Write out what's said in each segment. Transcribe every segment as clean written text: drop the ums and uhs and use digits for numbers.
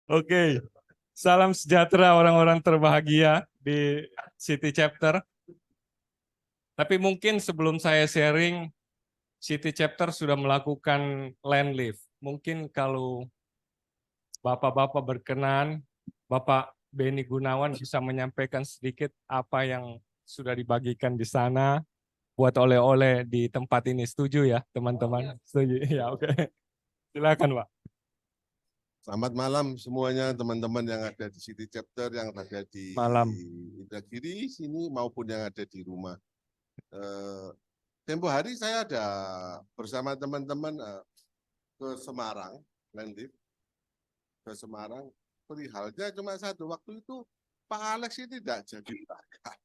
Oke, salam sejahtera orang-orang terbahagia di City Chapter. Tapi mungkin sebelum saya sharing, City Chapter sudah melakukan land lift. Mungkin kalau Bapak-Bapak berkenan, Bapak Beni Gunawan bisa menyampaikan sedikit apa yang sudah dibagikan di sana buat oleh-oleh di tempat ini. Setuju ya, teman-teman? Setuju. Ya, oke. Silakan, Pak. Selamat malam semuanya teman-teman yang ada di City Chapter, yang ada di Malam. Indragiri sini maupun yang ada di rumah. Tempo hari saya ada bersama teman-teman ke Semarang, landing ke Semarang. Perihalnya cuma satu, waktu itu Pak Alex ini tidak jadi berangkat.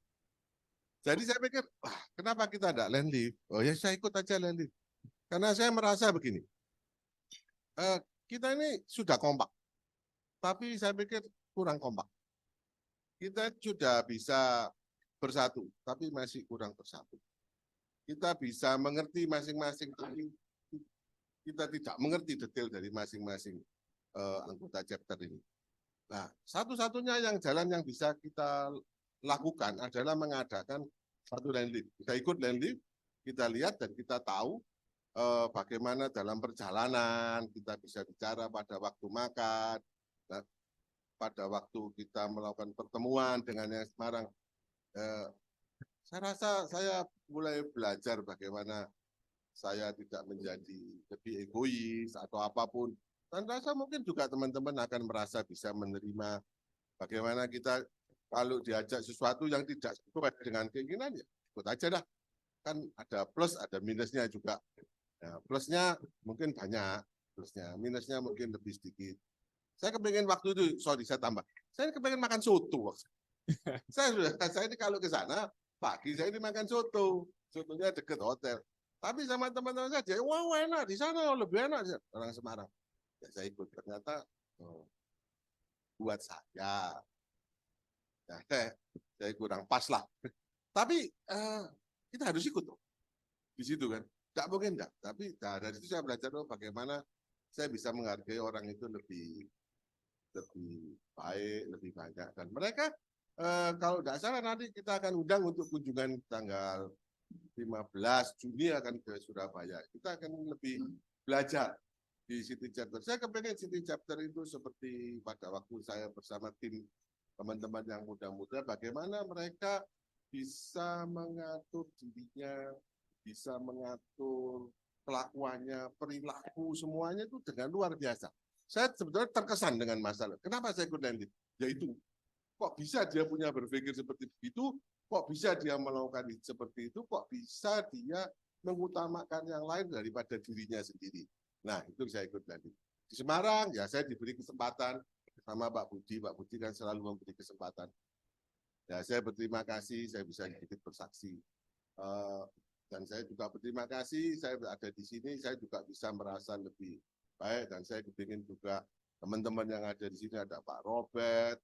Jadi saya pikir, wah, kenapa kita tidak landing? Oh ya saya ikut aja landing. Karena saya merasa begini, kita ini sudah kompak, tapi saya pikir kurang kompak. Kita sudah bisa bersatu, tapi masih kurang bersatu. Kita bisa mengerti masing-masing, tapi kita tidak mengerti detail dari masing-masing anggota chapter ini. Nah, satu-satunya jalan yang bisa kita lakukan adalah mengadakan satu land lift. Kita ikut land lift, kita lihat dan kita tahu bagaimana dalam perjalanan kita bisa bicara pada waktu makan, pada waktu kita melakukan pertemuan dengan yang Semarang. Saya rasa saya mulai belajar bagaimana saya tidak menjadi lebih egois atau apapun. Dan rasa mungkin juga teman-teman akan merasa bisa menerima bagaimana kita kalau diajak sesuatu yang tidak sesuai dengan keinginan, ya ikut aja dah. Kan ada plus, ada minusnya juga. Nah, plusnya mungkin banyak, plusnya, minusnya mungkin lebih sedikit. Saya kepengen waktu itu, saya tambah. Saya kepengen makan soto. Saya ini kalau ke sana, pagi saya ini makan soto. Sotonya deket hotel. Tapi sama teman-teman saya, wah enak di sana, lebih enak orang Semarang. Ya, saya ikut, ternyata buat saya, ya, saya kurang pas lah. Tapi kita harus ikut tuh di situ kan. Tidak mungkin enggak. Tapi dari situ saya belajar bagaimana saya bisa menghargai orang itu lebih baik, lebih banyak. Dan mereka kalau tidak salah nanti kita akan undang untuk kunjungan tanggal 15 Juni akan ke Surabaya. Kita akan lebih belajar di City Chapter. Saya kepengen City Chapter itu seperti pada waktu saya bersama tim teman-teman yang muda-muda, bagaimana mereka bisa mengatur dirinya, bisa mengatur kelakuannya, perilaku, semuanya itu dengan luar biasa. Saya sebetulnya terkesan dengan masalah. Kenapa saya ikut landing? Yaitu, kok bisa dia punya berpikir seperti itu, kok bisa dia melakukan seperti itu, kok bisa dia mengutamakan yang lain daripada dirinya sendiri. Nah, itu saya ikut landing. Di Semarang, ya saya diberi kesempatan sama Pak Budi. Pak Budi kan selalu memberi kesempatan. Ya, saya berterima kasih, saya bisa sedikit bersaksi. Dan saya juga berterima kasih, saya ada di sini, saya juga bisa merasa lebih baik, dan saya kepingin juga teman-teman yang ada di sini, ada Pak Robert,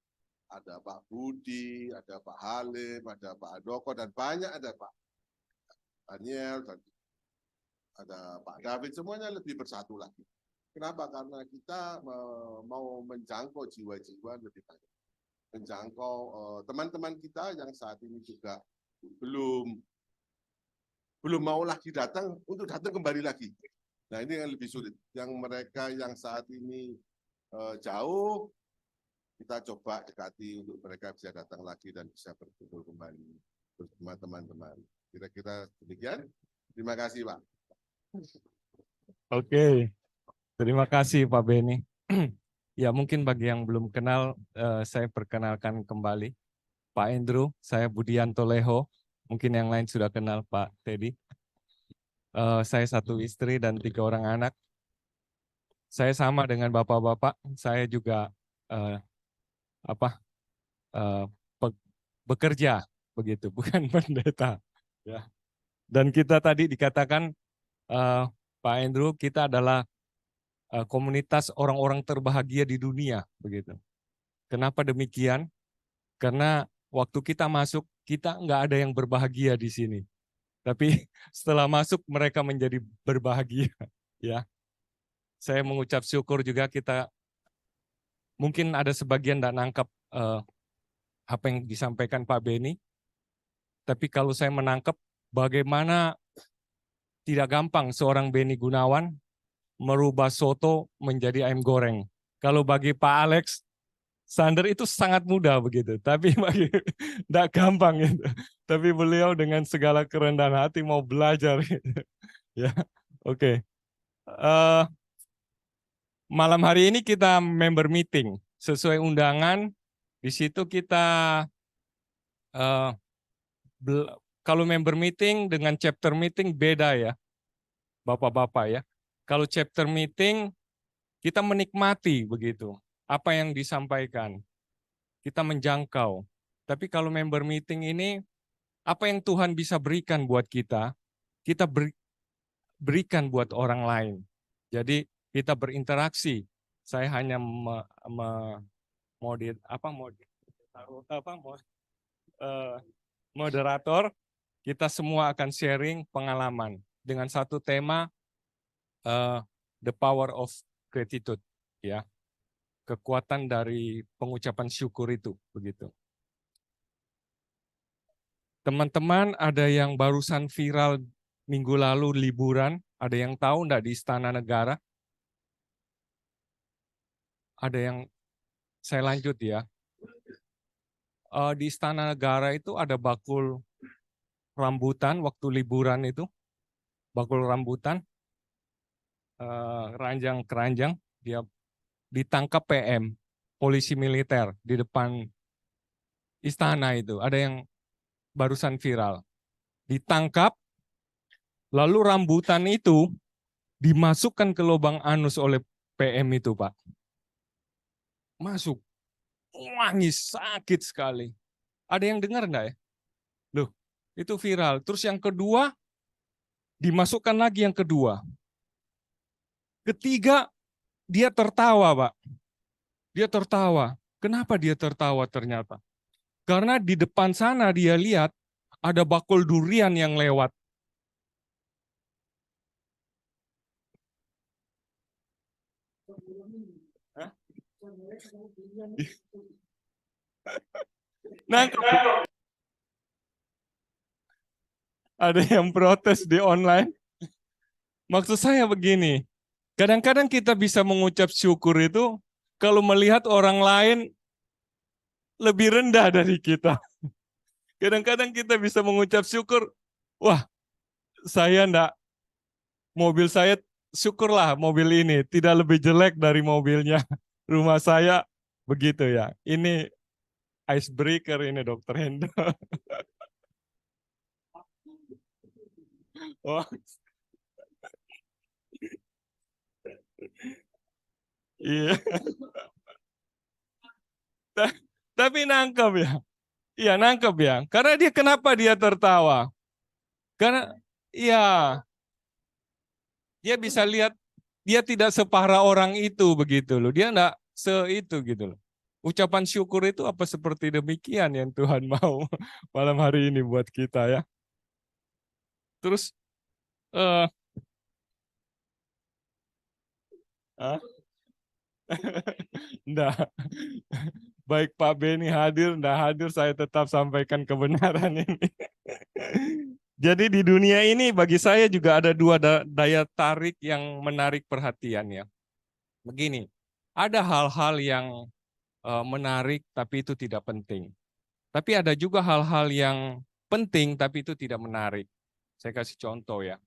ada Pak Budi, ada Pak Halim, ada Pak Andoko, dan banyak ada Pak Daniel, dan ada Pak David, semuanya lebih bersatu lagi. Kenapa? Karena kita mau menjangkau jiwa-jiwa lebih banyak. Menjangkau teman-teman kita yang saat ini juga belum mau lagi datang, untuk datang kembali lagi. Nah, ini yang lebih sulit. Yang mereka yang saat ini jauh, kita coba dekati untuk mereka bisa datang lagi dan bisa berkumpul kembali bersama teman-teman. Kira-kira demikian. Terima kasih, Pak. Oke, terima kasih Pak Beni. Ya, mungkin bagi yang belum kenal, saya perkenalkan kembali. Pak Andrew, saya Budianto Leho. Mungkin yang lain sudah kenal Pak Teddy. Saya satu istri dan 3 orang anak. Saya sama dengan bapak-bapak. Saya juga bekerja begitu, bukan pendeta. Ya. Dan kita tadi dikatakan Pak Andrew, kita adalah komunitas orang-orang terbahagia di dunia, begitu. Kenapa demikian? Karena waktu kita masuk, kita nggak ada yang berbahagia di sini. Tapi setelah masuk, mereka menjadi berbahagia. Ya, saya mengucap syukur juga kita Mungkin ada sebagian tidak nangkap apa yang disampaikan Pak Beni, tapi kalau saya menangkap bagaimana tidak gampang seorang Beni Gunawan merubah soto menjadi ayam goreng. Kalau bagi Pak Alex, Sander itu sangat mudah begitu, tapi bagi tidak gampang gitu. Tapi beliau dengan segala kerendahan hati mau belajar. Gitu. Ya, oke. Malam hari ini kita member meeting sesuai undangan. Di situ kita eh, kalau member meeting dengan chapter meeting beda ya, Bapak-bapak ya. Kalau chapter meeting kita menikmati begitu apa yang disampaikan, kita menjangkau. Tapi kalau member meeting ini apa yang Tuhan bisa berikan buat kita berikan buat orang lain. Jadi kita berinteraksi. Saya hanya moderator. Kita semua akan sharing pengalaman dengan satu tema the power of gratitude, ya, kekuatan dari pengucapan syukur itu, begitu. Teman-teman, ada yang barusan viral minggu lalu liburan, ada yang tahu enggak di Istana Negara? Ada yang saya lanjut ya. Di Istana Negara itu ada bakul rambutan waktu liburan itu, bakul rambutan, ranjang keranjang, dia ditangkap PM, polisi militer di depan istana itu. Ada yang barusan viral. Ditangkap, lalu rambutan itu dimasukkan ke lubang anus oleh PM itu, Pak. Masuk. Wangi, sakit sekali. Ada yang dengar enggak ya? Loh, itu viral. Terus yang kedua, dimasukkan lagi yang kedua. Ketiga, dia tertawa, Pak. Dia tertawa. Kenapa dia tertawa ternyata? Karena di depan sana dia lihat ada bakul durian yang lewat. Hah? Nah, ada yang protes di online. Maksud saya begini, kadang-kadang kita bisa mengucap syukur itu kalau melihat orang lain lebih rendah dari kita. Kadang-kadang kita bisa mengucap syukur, wah saya enggak, mobil saya syukurlah mobil ini tidak lebih jelek dari mobilnya rumah saya, begitu ya. Ini icebreaker ini Dokter Hendo. Oh, iya. Tapi nangkep ya. Iya nangkep ya. Karena dia kenapa dia tertawa? Karena iya dia bisa lihat dia tidak separah orang itu begitu loh. Dia enggak itu gitu loh. Ucapan syukur itu apa seperti demikian yang Tuhan mau malam hari ini buat kita ya. Terus eh enggak. Baik Pak Beni hadir, enggak hadir, saya tetap sampaikan kebenaran ini. Jadi di dunia ini bagi saya juga ada dua daya tarik yang menarik perhatian ya. Begini, ada hal-hal yang menarik tapi itu tidak penting. Tapi ada juga hal-hal yang penting tapi itu tidak menarik. Saya kasih contoh ya.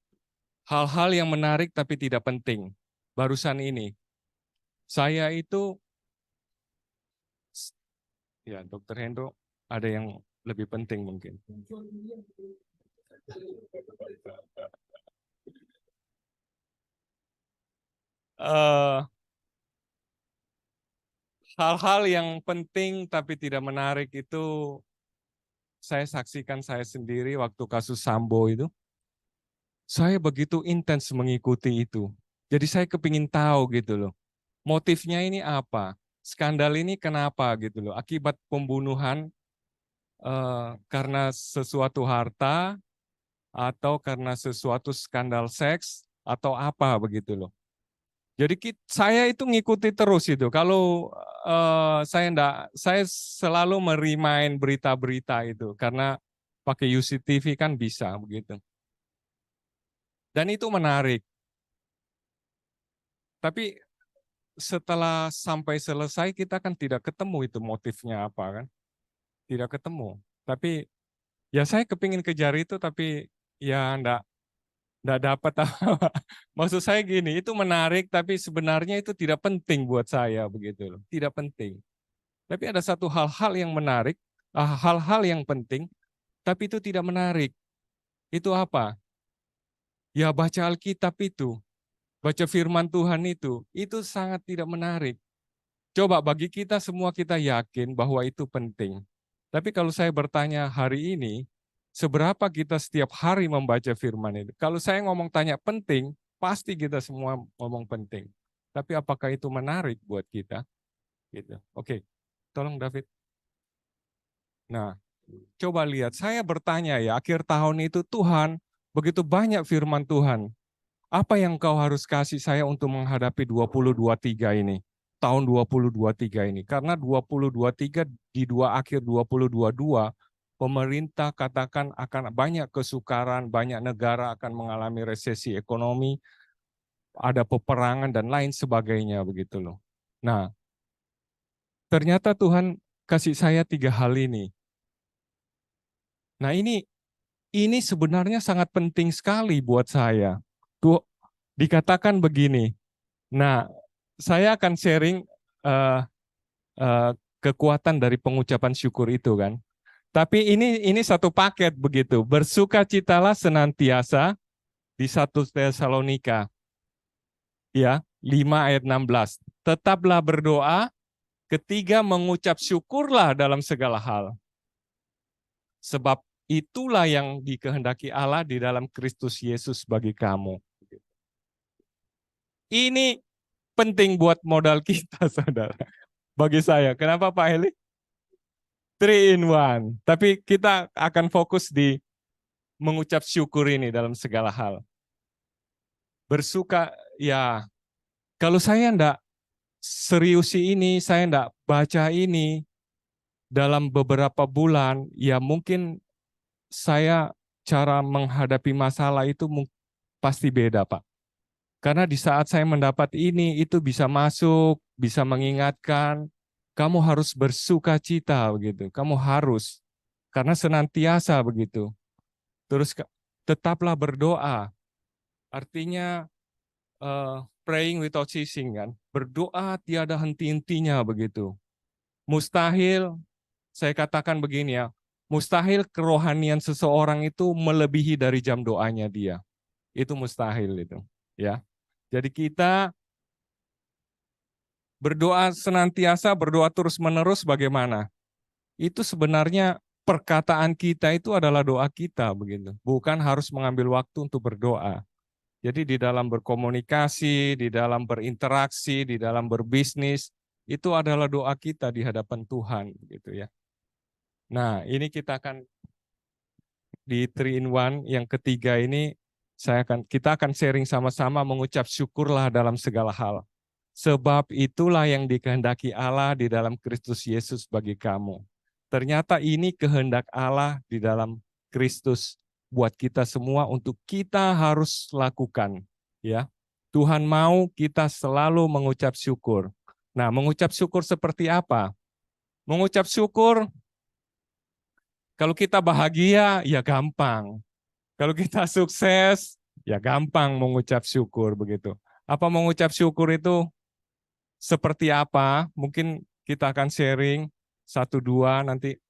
Hal-hal yang menarik tapi tidak penting. Barusan ini, saya itu, ya Dokter Hendro, ada yang lebih penting mungkin. Hal-hal yang penting tapi tidak menarik itu saya saksikan saya sendiri waktu kasus Sambo itu. Saya begitu intens mengikuti itu. Jadi saya kepingin tahu gitu loh. Motifnya ini apa? Skandal ini kenapa gitu loh? Akibat pembunuhan karena sesuatu harta atau karena sesuatu skandal seks atau apa begitu loh. Jadi saya itu ngikuti terus itu. Kalau saya selalu merimain berita-berita itu karena pakai UCTV kan bisa begitu. Dan itu menarik. Tapi setelah sampai selesai kita kan tidak ketemu itu motifnya apa kan. Tidak ketemu. Tapi ya saya kepingin kejar itu tapi ya enggak dapat apa. Maksud saya gini, itu menarik tapi sebenarnya itu tidak penting buat saya begitu loh. Tidak penting. Tapi ada satu hal-hal yang menarik, hal-hal yang penting, tapi itu tidak menarik. Itu apa? Ya baca Alkitab itu, baca firman Tuhan itu sangat tidak menarik. Coba bagi kita semua kita yakin bahwa itu penting. Tapi kalau saya bertanya hari ini, seberapa kita setiap hari membaca firman itu? Kalau saya ngomong tanya penting, pasti kita semua ngomong penting. Tapi apakah itu menarik buat kita? Gitu. Oke, tolong David. Nah, coba lihat, saya bertanya ya, akhir tahun itu Tuhan, begitu banyak firman Tuhan. Apa yang kau harus kasih saya untuk menghadapi 2023 ini? Tahun 2023 ini. Karena 2023 di akhir 2022, pemerintah katakan akan banyak kesukaran, banyak negara akan mengalami resesi ekonomi, ada peperangan dan lain sebagainya begitu loh. Nah, ternyata Tuhan kasih saya 3 hal ini. Nah, ini sebenarnya sangat penting sekali buat saya. Tuh dikatakan begini. Nah, saya akan sharing eh, eh, kekuatan dari pengucapan syukur itu kan. Tapi ini satu paket begitu. Bersukacitalah senantiasa di 1 Tesalonika ya, 5 ayat 16. Tetaplah berdoa, ketiga mengucap syukurlah dalam segala hal. Sebab itulah yang dikehendaki Allah di dalam Kristus Yesus bagi kamu. Ini penting buat modal kita, saudara. Bagi saya. Kenapa Pak Heli? 3 in 1. Tapi kita akan fokus di mengucap syukur ini dalam segala hal. Bersuka, ya kalau saya enggak seriusi ini, saya enggak baca ini dalam beberapa bulan, ya mungkin saya cara menghadapi masalah itu pasti beda, Pak. Karena di saat saya mendapat ini, itu bisa masuk, bisa mengingatkan, kamu harus bersuka cita begitu. Kamu harus, karena senantiasa begitu. Terus tetaplah berdoa. Artinya praying without ceasing kan. Berdoa tiada henti-hentinya begitu. Mustahil, saya katakan begini ya, mustahil kerohanian seseorang itu melebihi dari jam doanya dia. Itu mustahil itu, ya. Jadi kita berdoa senantiasa, berdoa terus-menerus bagaimana? Itu sebenarnya perkataan kita itu adalah doa kita begitu. Bukan harus mengambil waktu untuk berdoa. Jadi di dalam berkomunikasi, di dalam berinteraksi, di dalam berbisnis, itu adalah doa kita di hadapan Tuhan gitu ya. Nah, ini kita akan di 3 in 1 yang ketiga ini kita akan sharing sama-sama mengucap syukurlah dalam segala hal. Sebab itulah yang dikehendaki Allah di dalam Kristus Yesus bagi kamu. Ternyata ini kehendak Allah di dalam Kristus buat kita semua untuk kita harus lakukan, ya. Tuhan mau kita selalu mengucap syukur. Nah, mengucap syukur seperti apa? Mengucap syukur kalau kita bahagia ya gampang. Kalau kita sukses ya gampang mengucap syukur begitu. Apa mengucap syukur itu seperti apa? Mungkin kita akan sharing 1-2 nanti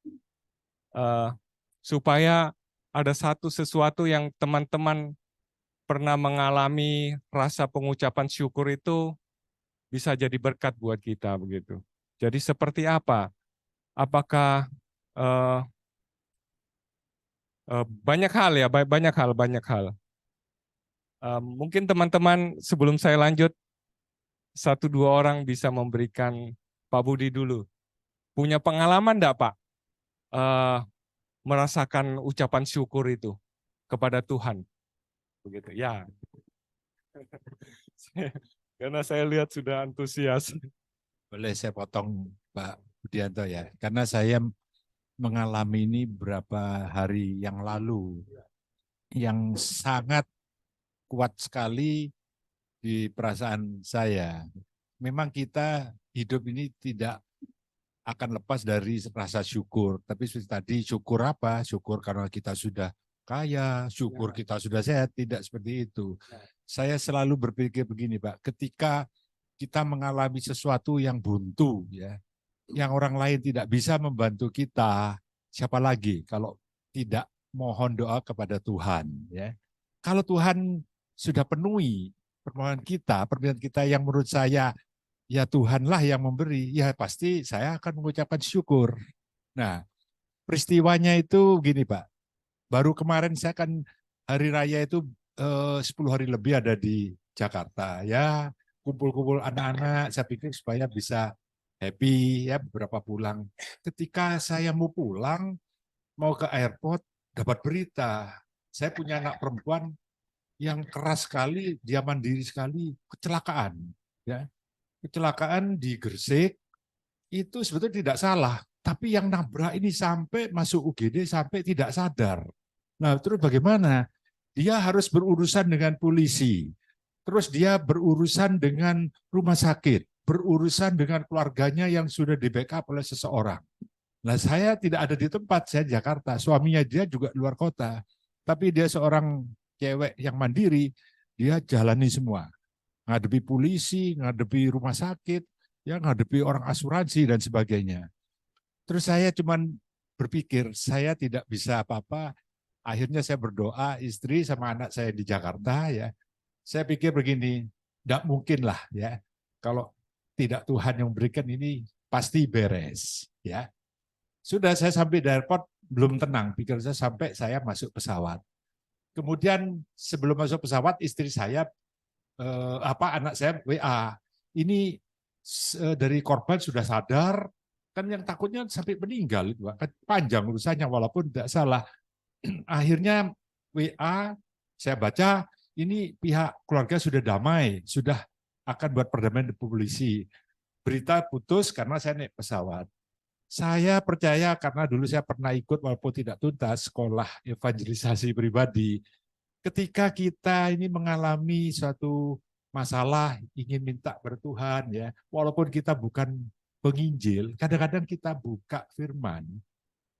supaya ada sesuatu yang teman-teman pernah mengalami rasa pengucapan syukur itu bisa jadi berkat buat kita begitu. Jadi seperti apa? Apakah banyak hal ya, banyak hal. Mungkin teman-teman sebelum saya lanjut 1-2 orang bisa memberikan Pak Budi dulu. Punya pengalaman enggak Pak? Merasakan ucapan syukur itu kepada Tuhan. Begitu ya. Karena saya lihat sudah antusias. Boleh saya potong Pak Budianto ya, karena saya mengalami ini beberapa hari yang lalu yang sangat kuat sekali di perasaan saya. Memang kita hidup ini tidak akan lepas dari rasa syukur. Tapi seperti tadi, syukur apa? Syukur karena kita sudah kaya, syukur kita sudah sehat, tidak seperti itu. Saya selalu berpikir begini, Pak, ketika kita mengalami sesuatu yang buntu, ya, yang orang lain tidak bisa membantu kita, siapa lagi kalau tidak mohon doa kepada Tuhan, ya. Kalau Tuhan sudah penuhi permohonan kita yang menurut saya ya Tuhanlah yang memberi, ya pasti saya akan mengucapkan syukur. Nah, peristiwanya itu gini Pak, baru kemarin saya kan hari raya itu 10 hari lebih ada di Jakarta, ya kumpul-kumpul anak-anak, saya pikir supaya bisa happy ya beberapa pulang. Ketika saya mau pulang, mau ke airport, dapat berita, saya punya anak perempuan yang keras sekali, dia mandiri sekali, kecelakaan, ya. Kecelakaan di Gresik itu sebetulnya tidak salah, tapi yang nabrak ini sampai masuk UGD sampai tidak sadar. Nah, terus bagaimana? Dia harus berurusan dengan polisi, terus dia berurusan dengan rumah sakit, berurusan dengan keluarganya yang sudah di backup oleh seseorang. Nah, saya tidak ada di tempat, saya di Jakarta, suaminya dia juga luar kota, tapi dia seorang cewek yang mandiri, dia jalani semua. Ngadepi polisi, ngadepi rumah sakit, ya ngadepi orang asuransi dan sebagainya. Terus saya cuman berpikir saya tidak bisa apa-apa. Akhirnya saya berdoa, istri sama anak saya di Jakarta ya. Saya pikir begini, tidak mungkin lah ya. Kalau tidak Tuhan yang memberikan ini pasti beres ya. Sudah saya sampai di airport belum tenang, pikir saya sampai saya masuk pesawat. Kemudian sebelum masuk pesawat istri saya anak saya WA, ini dari korban sudah sadar, kan yang takutnya sampai meninggal, kan panjang urusannya walaupun tidak salah. Akhirnya WA saya baca, ini pihak keluarga sudah damai, sudah akan buat perdamaian di polisi. Berita putus karena saya naik pesawat. Saya percaya karena dulu saya pernah ikut walaupun tidak tuntas sekolah evangelisasi pribadi. Ketika kita ini mengalami suatu masalah, ingin minta bertuhan ya, walaupun kita bukan penginjil, kadang-kadang kita buka firman,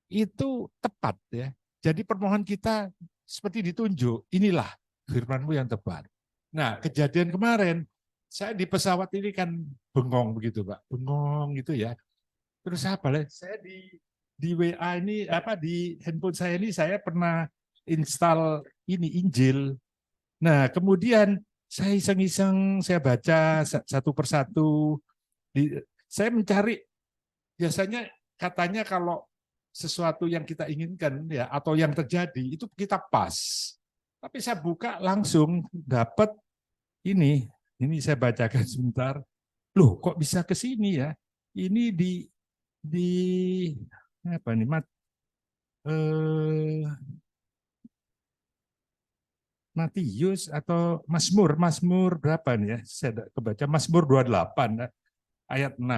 itu tepat ya. Jadi permohonan kita seperti ditunjuk, inilah firman-Mu yang tepat. Nah, kejadian kemarin, saya di pesawat ini kan bengong begitu Pak, bengong gitu ya. Terus apa? Saya di WA ini, di handphone saya ini saya pernah install ini Injil. Nah, kemudian saya iseng-iseng saya baca satu persatu. Saya mencari biasanya katanya kalau sesuatu yang kita inginkan ya atau yang terjadi itu kita pas. Tapi saya buka langsung dapat ini. Ini saya bacakan sebentar. Loh, kok bisa ke sini ya? Ini di apa nih Matius atau Mazmur berapa nih ya? Saya kebaca Mazmur 28 ayat 6.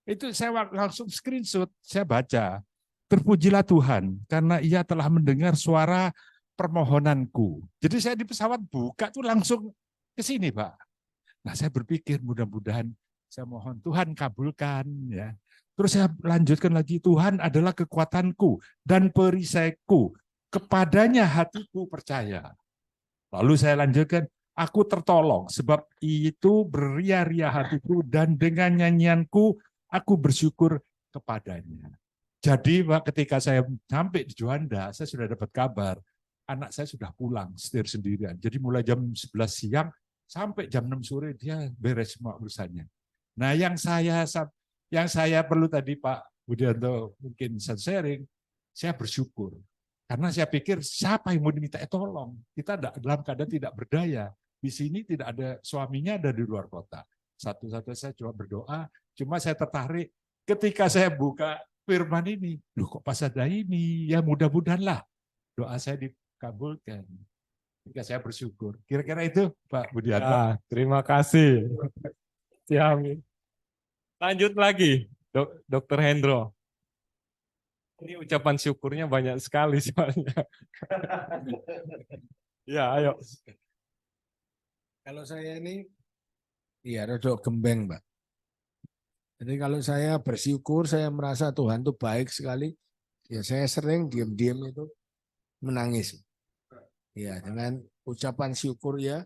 Itu saya langsung screenshot, saya baca. Terpujilah Tuhan karena Ia telah mendengar suara permohonanku. Jadi saya di pesawat buka tuh langsung ke sini, Pak. Nah, saya berpikir mudah-mudahan saya mohon Tuhan kabulkan ya. Terus saya lanjutkan lagi, Tuhan adalah kekuatanku dan perisaiku. Kepadanya hatiku percaya. Lalu saya lanjutkan, aku tertolong sebab itu beria-ria hatiku dan dengan nyanyianku aku bersyukur kepadanya. Jadi Pak, ketika saya sampai di Juanda, saya sudah dapat kabar, anak saya sudah pulang setir sendirian. Jadi mulai jam 11 siang sampai jam 6 sore dia beres semua urusannya. Nah, yang saya perlu tadi Pak Budianto mungkin sharing, saya bersyukur. Karena saya pikir siapa yang mau diminta tolong? Kita dalam keadaan tidak berdaya. Di sini tidak ada suaminya, ada di luar kota. Satu-satu saya cuma berdoa, cuma saya tertarik ketika saya buka firman ini. Loh kok pas ada ini? Ya mudah-mudahanlah doa saya dikabulkan. Ketika saya bersyukur. Kira-kira itu Pak Budianto. Ya, terima kasih. Siap. Lanjut lagi, Dokter Hendro. Ini ucapan syukurnya banyak sekali soalnya. Ya, ayo. Kalau saya ini, iya rodok gembeng, Mbak. Jadi kalau saya bersyukur, saya merasa Tuhan itu baik sekali. Ya saya sering diam-diam itu menangis. Ya dengan ucapan syukur ya,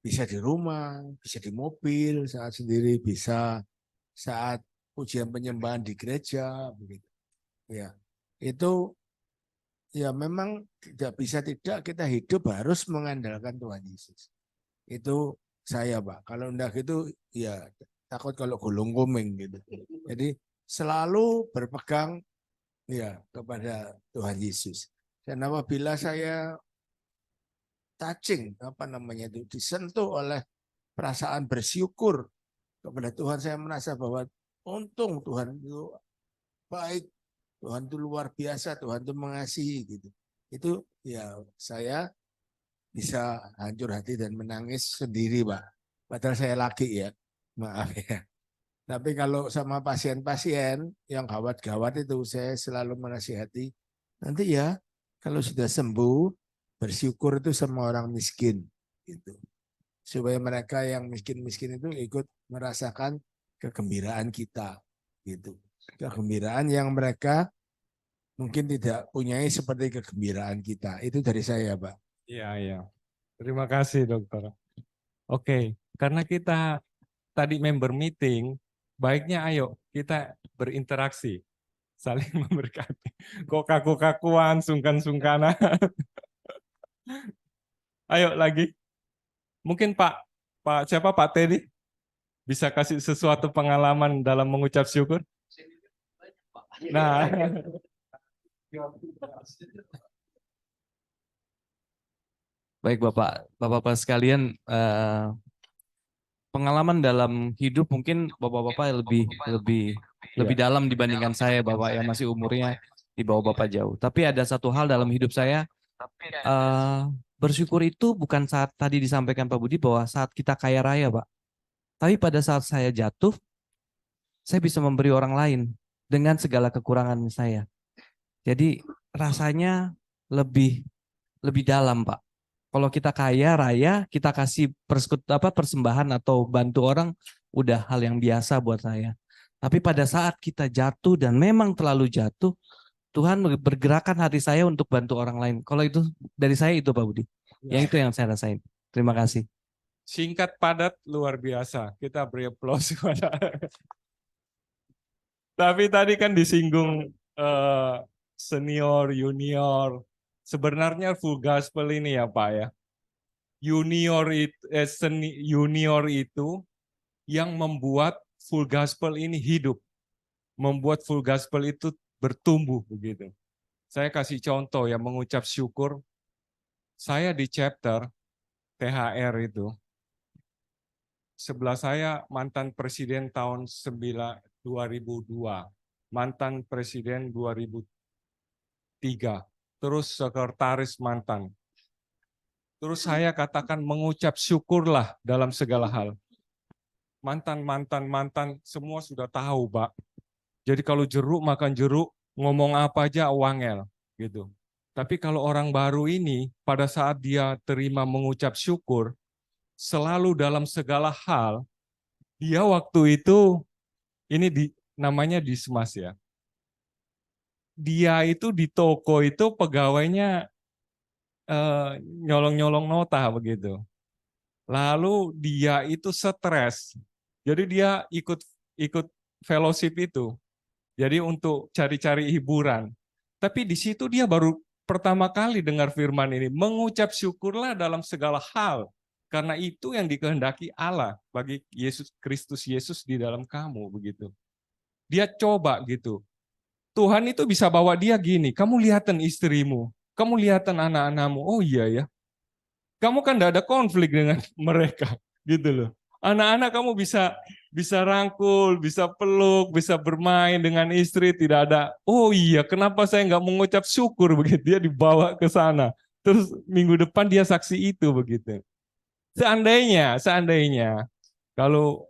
bisa di rumah, bisa di mobil saat sendiri, bisa saat ujian penyembahan di gereja, begitu. Ya, itu ya memang tidak bisa tidak kita hidup harus mengandalkan Tuhan Yesus. Itu saya, Pak. Kalau enggak gitu ya takut kalau gulung kuming gitu. Jadi selalu berpegang ya kepada Tuhan Yesus. Dan apabila saya touching apa namanya itu disentuh oleh perasaan bersyukur kepada Tuhan, saya merasa bahwa untung Tuhan itu baik, Tuhan itu luar biasa, Tuhan itu mengasihi gitu. Itu ya saya bisa hancur hati dan menangis sendiri, Pak. Padahal saya laki ya, maaf ya. Tapi kalau sama pasien-pasien yang gawat-gawat itu saya selalu menasihati, nanti ya kalau sudah sembuh, bersyukur itu sama orang miskin gitu. Supaya mereka yang miskin-miskin itu ikut merasakan kegembiraan kita gitu. Kegembiraan yang mereka mungkin tidak punyai seperti kegembiraan kita. Itu dari saya, Pak. Iya, iya. Terima kasih, dokter. Oke, karena kita tadi member meeting, baiknya ayo kita berinteraksi, saling memberkati. Kok kaku-kakuan, sungkan-sungkanan. Ayo lagi. Mungkin Pak siapa Pak Teddy bisa kasih sesuatu pengalaman dalam mengucap syukur? Nah, Baik Bapak sekalian, pengalaman dalam hidup mungkin Bapak-bapak lebih dalam dibandingkan saya, Bapak yang masih umurnya di bawah Bapak jauh. Tapi ada satu hal dalam hidup saya, bersyukur itu bukan saat tadi disampaikan Pak Budi bahwa saat kita kaya raya, Pak. Tapi pada saat saya jatuh, saya bisa memberi orang lain dengan segala kekurangan saya. Jadi rasanya lebih dalam, Pak. Kalau kita kaya raya, kita kasih persembahan atau bantu orang, udah hal yang biasa buat saya. Tapi pada saat kita jatuh dan memang terlalu jatuh, Tuhan bergerakan hati saya untuk bantu orang lain. Kalau itu dari saya itu Pak Budi. Yang itu yang saya rasain. Terima kasih. singkat padat luar biasa. Kita beri aplaus kepada. Tapi tadi kan disinggung senior, junior. Sebenarnya full gospel ini ya Pak ya. Junior itu yang membuat full gospel ini hidup. Membuat full gospel itu bertumbuh begitu. Saya kasih contoh ya, mengucap syukur. Saya di chapter THR itu, sebelah saya mantan presiden tahun 2002, mantan presiden 2003, terus sekretaris mantan. Terus saya katakan mengucap syukurlah dalam segala hal. Mantan semua sudah tahu, Pak. Jadi kalau jeruk makan jeruk, ngomong apa aja wangel gitu. Tapi kalau orang baru ini pada saat dia terima mengucap syukur, selalu dalam segala hal, dia waktu itu ini namanya Dismas ya. Dia itu di toko itu pegawainya nyolong-nyolong nota begitu. Lalu dia itu stres. Jadi dia ikut fellowship itu. Jadi untuk cari-cari hiburan. Tapi di situ dia baru pertama kali dengar firman ini, mengucap syukurlah dalam segala hal. Karena itu yang dikehendaki Allah bagi Kristus Yesus di dalam kamu begitu. Dia coba gitu. Tuhan itu bisa bawa dia gini, kamu lihatan istrimu, kamu lihatan anak-anakmu. Oh iya ya. Kamu kan tidak ada konflik dengan mereka, gitu loh. Anak-anak kamu bisa rangkul, bisa peluk, bisa bermain dengan istri, tidak ada. Oh iya, kenapa saya nggak mengucap syukur begitu? Dia dibawa ke sana. Terus minggu depan dia saksi itu begitu. Seandainya kalau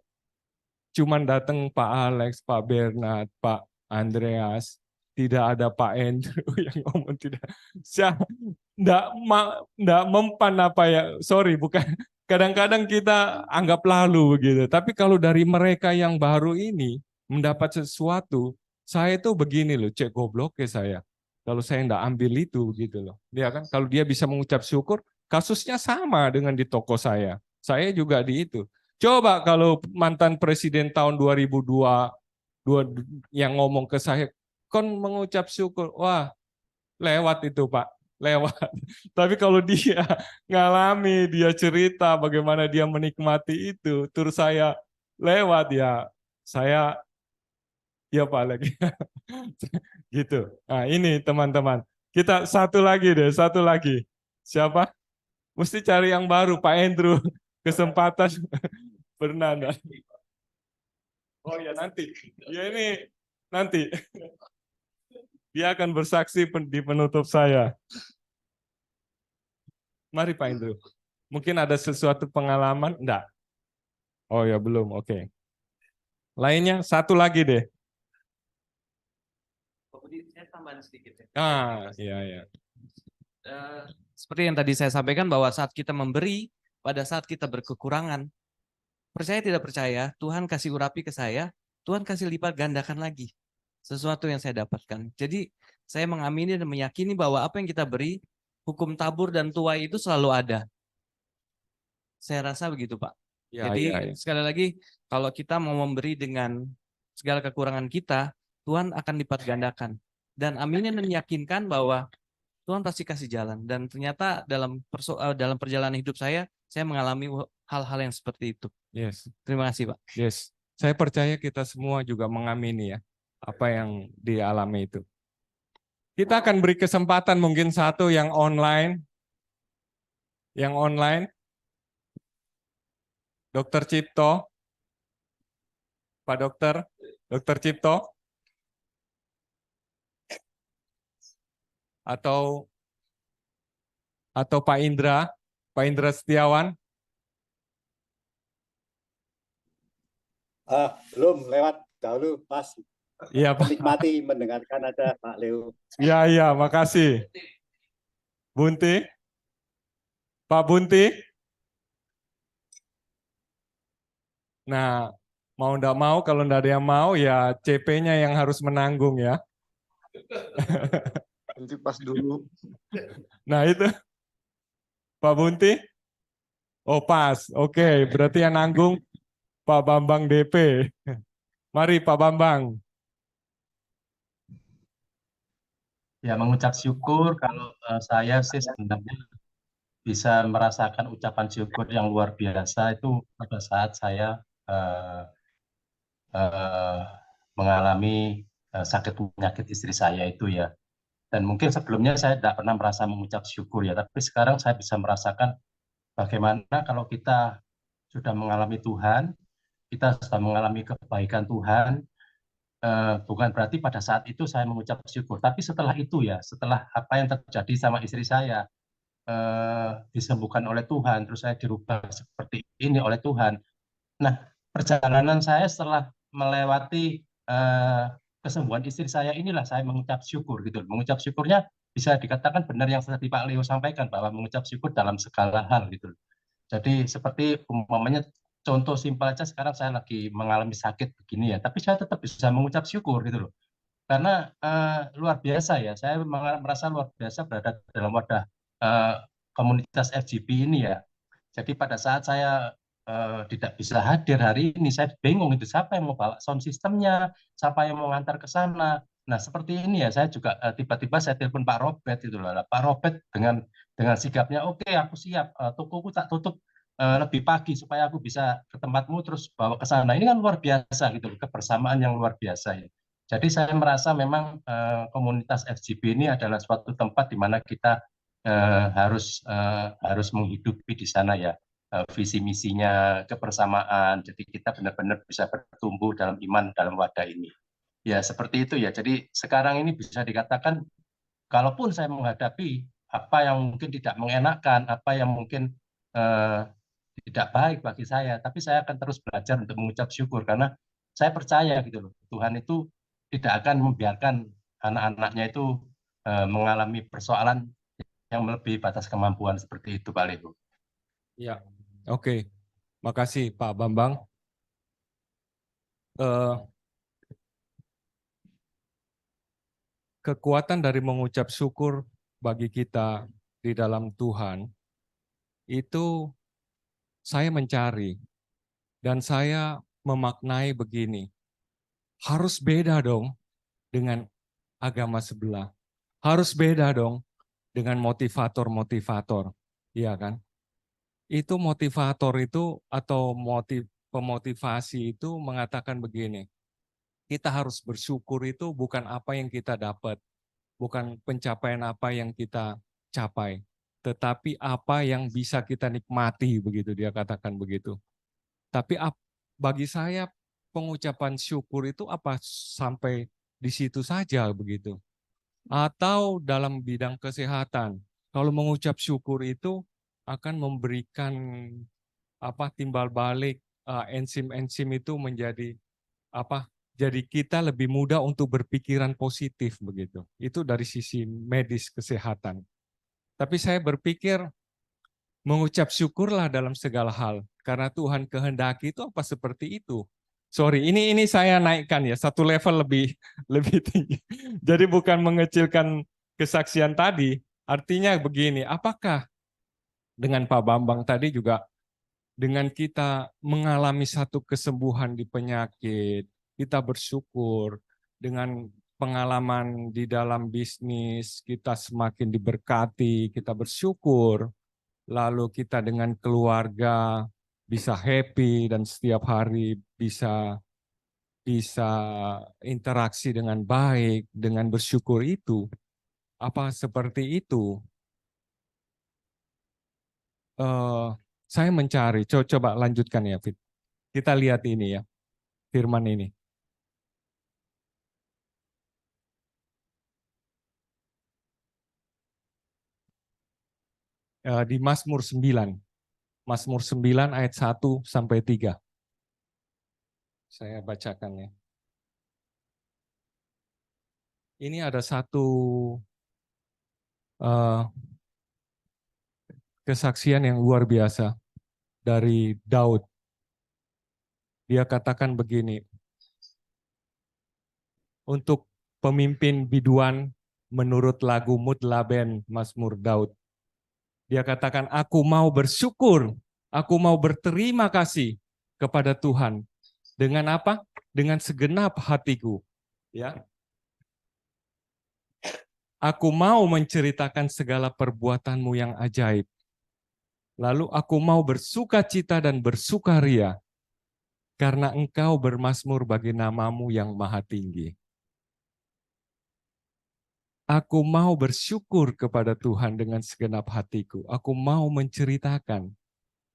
cuman datang Pak Alex, Pak Bernard, Pak Andreas, tidak ada Pak Andrew yang ngomong tidak. Saya enggak mempan apa ya, sorry bukan. Kadang-kadang kita anggap lalu begitu. Tapi kalau dari mereka yang baru ini mendapat sesuatu, saya tuh begini loh, cek gobloknya saya. Kalau saya enggak ambil itu gitu loh. Dia kan kalau dia bisa mengucap syukur, kasusnya sama dengan di toko saya. Saya juga di itu. Coba kalau mantan presiden tahun 2002 yang ngomong ke saya, kon mengucap syukur, wah lewat itu Pak, lewat. Tapi kalau dia ngalami, dia cerita bagaimana dia menikmati itu, terus saya lewat ya, saya ya Pak lagi. Gitu. Nah ini teman-teman, kita satu lagi deh, satu lagi. Siapa? Mesti cari yang baru, Pak Andrew. Kesempatan Bernanda. Oh ya nanti, ya ini nanti. Dia akan bersaksi di penutup saya. Mari Pak Indro. Mungkin ada sesuatu pengalaman? Enggak. Oh ya belum, oke. Lainnya satu lagi deh. Saya tambahan sedikit ya. Iya ya. Seperti yang tadi saya sampaikan bahwa saat kita memberi, pada saat kita berkekurangan, percaya tidak percaya, Tuhan kasih urapi ke saya, Tuhan kasih lipat gandakan lagi sesuatu yang saya dapatkan. Jadi saya mengamini dan meyakini bahwa apa yang kita beri, hukum tabur dan tuai itu selalu ada. Saya rasa begitu Pak. Ya, Jadi ya, ya. sekali lagi, kalau kita mau memberi dengan segala kekurangan kita, Tuhan akan lipat gandakan. Dan aminin dan meyakinkan bahwa Tuhan pasti kasih jalan. Dan ternyata dalam perjalanan hidup saya mengalami hal-hal yang seperti itu. Yes. Terima kasih Pak. Yes. Saya percaya kita semua juga mengamini ya apa yang dialami itu. Kita akan beri kesempatan mungkin satu yang online. Yang online. Dokter Cipto. Pak Dokter. Dokter Cipto. Atau Pak Indra. Pak Indra Setiawan. Belum lewat dahulu, pas Iya Pak. nikmati mendengarkan ada Pak Leo. Iya, makasih. Bunti. Pak Bunti. Nah, mau enggak mau, kalau enggak ada yang mau, ya CP-nya yang harus menanggung ya. Nanti pas dulu. Nah itu. Pak Bunti. Oh pas, oke. Berarti yang nanggung Pak Bambang DP. Mari Pak Bambang. Ya, mengucap syukur kalau saya sih sebenarnya bisa merasakan ucapan syukur yang luar biasa itu pada saat saya mengalami sakit penyakit istri saya itu ya. Dan mungkin sebelumnya saya tidak pernah merasa mengucap syukur ya, tapi sekarang saya bisa merasakan bagaimana kalau kita sudah mengalami Tuhan, kita sudah mengalami kebaikan Tuhan, bukan berarti pada saat itu saya mengucap syukur, tapi setelah itu ya, setelah apa yang terjadi sama istri saya, disembuhkan oleh Tuhan, terus saya dirubah seperti ini oleh Tuhan. Nah, perjalanan saya setelah melewati kesembuhan istri saya inilah saya mengucap syukur gitu. Mengucap syukurnya bisa dikatakan benar yang tadi Pak Leo sampaikan bahwa mengucap syukur dalam segala hal gitu. Jadi seperti umpamanya contoh simpel aja sekarang saya lagi mengalami sakit begini ya, tapi saya tetap bisa mengucap syukur gitu loh. Karena luar biasa ya, saya merasa luar biasa berada dalam wadah komunitas FGP ini ya. Jadi pada saat saya tidak bisa hadir hari ini, saya bingung itu siapa yang mau bawa sound systemnya, siapa yang mau ngantar ke sana. Nah seperti ini ya, saya juga tiba-tiba saya telepon Pak Robert itu loh. Pak Robert dengan sikapnya, oke, aku siap, tokoku tak tutup lebih pagi supaya aku bisa ke tempatmu terus bawa ke sana. Ini kan luar biasa gitu, kebersamaan yang luar biasa ya. Jadi saya merasa memang komunitas FGP ini adalah suatu tempat di mana kita harus menghidupi di sana ya visi misinya kebersamaan. Jadi kita benar-benar bisa bertumbuh dalam iman dalam wadah ini. Ya seperti itu ya. Jadi sekarang ini bisa dikatakan kalaupun saya menghadapi apa yang mungkin tidak mengenakan, apa yang mungkin tidak baik bagi saya, tapi saya akan terus belajar untuk mengucap syukur karena saya percaya gitu loh, Tuhan itu tidak akan membiarkan anak-anaknya itu mengalami persoalan yang melebihi batas kemampuan seperti itu, Pak Leo. Ya, oke. Makasih Pak Bambang. Eh, Kekuatan dari mengucap syukur bagi kita di dalam Tuhan itu saya mencari dan saya memaknai begini. Harus beda dong dengan agama sebelah. Harus beda dong dengan motivator-motivator. Iya kan? Itu motivator itu atau pemotivasi itu mengatakan begini. Kita harus bersyukur itu bukan apa yang kita dapat, bukan pencapaian apa yang kita capai, tetapi apa yang bisa kita nikmati, begitu dia katakan begitu. Tapi bagi saya pengucapan syukur itu apa sampai di situ saja begitu. Atau dalam bidang kesehatan, kalau mengucap syukur itu akan memberikan timbal balik enzim-enzim itu menjadi jadi kita lebih mudah untuk berpikiran positif begitu. Itu dari sisi medis kesehatan. Tapi saya berpikir mengucap syukurlah dalam segala hal karena Tuhan kehendaki itu apa seperti itu. Sorry, ini saya naikkan ya satu level lebih tinggi. Jadi bukan mengecilkan kesaksian tadi. Artinya begini, apakah dengan Pak Bambang tadi juga dengan kita mengalami satu kesembuhan di penyakit, kita bersyukur dengan pengalaman di dalam bisnis, kita semakin diberkati, kita bersyukur, lalu kita dengan keluarga bisa happy dan setiap hari bisa interaksi dengan baik, dengan bersyukur itu. Apa seperti itu? Saya mencari, coba lanjutkan ya Fit. Kita lihat ini ya, firman ini. Di Mazmur 9. Mazmur 9 ayat 1 sampai 3. Saya bacakan ya. Ini ada satu kesaksian yang luar biasa dari Daud. Dia katakan begini, untuk pemimpin biduan menurut lagu Mutlaben Mazmur Daud. Dia katakan, aku mau bersyukur, aku mau berterima kasih kepada Tuhan. Dengan apa? Dengan segenap hatiku. Ya. Aku mau menceritakan segala perbuatanmu yang ajaib. Lalu aku mau bersuka cita dan bersukaria, karena engkau bermazmur bagi namamu yang maha tinggi. Aku mau bersyukur kepada Tuhan dengan segenap hatiku. Aku mau menceritakan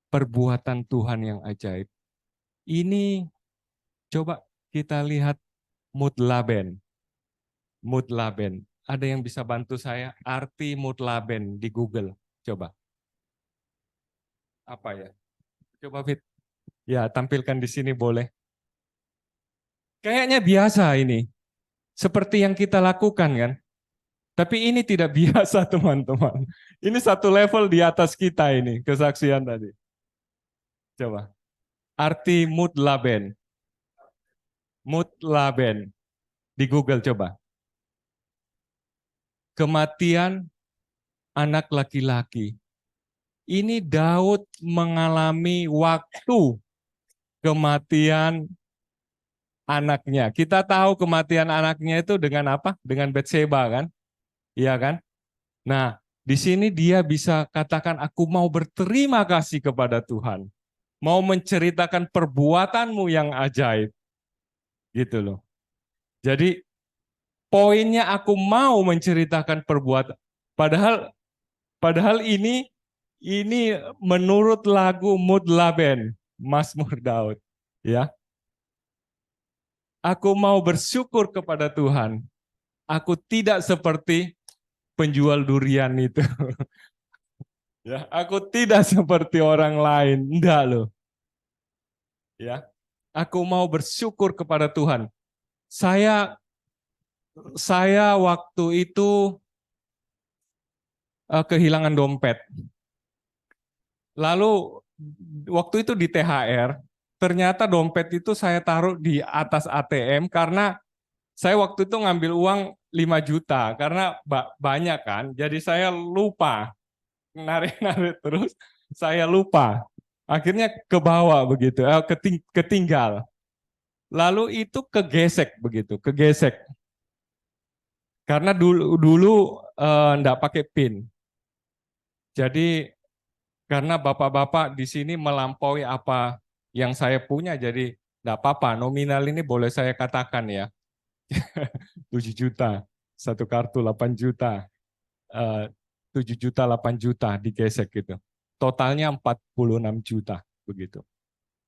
perbuatan Tuhan yang ajaib. Ini coba kita lihat Mutlaben. Mutlaben. Ada yang bisa bantu saya arti Mutlaben di Google? Coba. Apa ya? Coba Fit. Ya, tampilkan di sini boleh. Kayaknya biasa ini. Seperti yang kita lakukan kan? Tapi ini tidak biasa teman-teman. Ini satu level di atas kita ini, kesaksian tadi. Coba. Arti Mutlaben. Mutlaben. Di Google coba. Kematian anak laki-laki. Ini Daud mengalami waktu kematian anaknya. Kita tahu kematian anaknya itu dengan apa? Dengan Batseba kan? Iya kan? Nah, di sini dia bisa katakan, aku mau berterima kasih kepada Tuhan. Mau menceritakan perbuatanmu yang ajaib. Gitu loh. Jadi, poinnya aku mau menceritakan perbuatan. Padahal ini menurut lagu Mutlaben, Mazmur Daud. Ya. Aku mau bersyukur kepada Tuhan. Aku tidak seperti penjual durian itu. Ya, aku tidak seperti orang lain, enggak loh. Ya, aku mau bersyukur kepada Tuhan. Saya waktu itu kehilangan dompet. Lalu waktu itu di THR, ternyata dompet itu saya taruh di atas ATM karena saya waktu itu ngambil uang 5 juta karena banyak kan. Jadi saya lupa narik-narik terus, saya lupa. Akhirnya ke bawah begitu, ketinggal. Lalu itu kegesek begitu, kegesek. Karena dulu enggak pakai PIN. Jadi karena bapak-bapak di sini melampaui apa yang saya punya, jadi enggak apa-apa. Nominal ini boleh saya katakan ya, 7 juta, satu kartu 8 juta, 7 juta, 8 juta digesek gitu. Totalnya 46 juta begitu.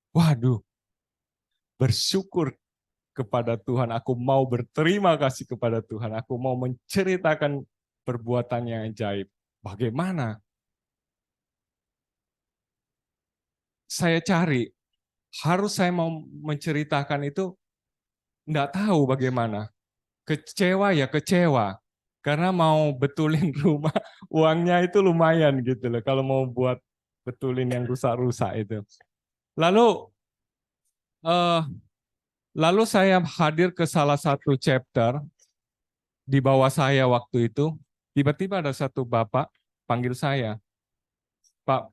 Waduh, bersyukur kepada Tuhan, aku mau berterima kasih kepada Tuhan, aku mau menceritakan perbuatan yang ajaib. Bagaimana? Saya cari, harus saya mau menceritakan itu, enggak tahu bagaimana. Kecewa ya kecewa, karena mau betulin rumah, uangnya itu lumayan gitu loh, kalau mau buat betulin yang rusak-rusak itu. Lalu saya hadir ke salah satu chapter di bawah saya waktu itu, tiba-tiba ada satu bapak panggil saya, Pak,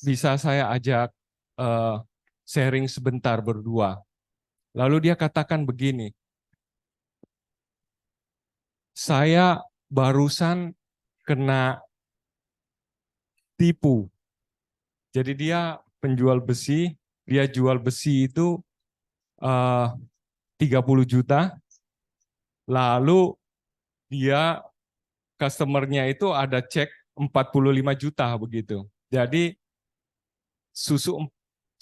bisa saya ajak sharing sebentar berdua. Lalu dia katakan begini, saya barusan kena tipu. Jadi dia penjual besi, dia jual besi itu 30 juta, lalu dia customer-nya itu ada cek 45 juta begitu. Jadi susu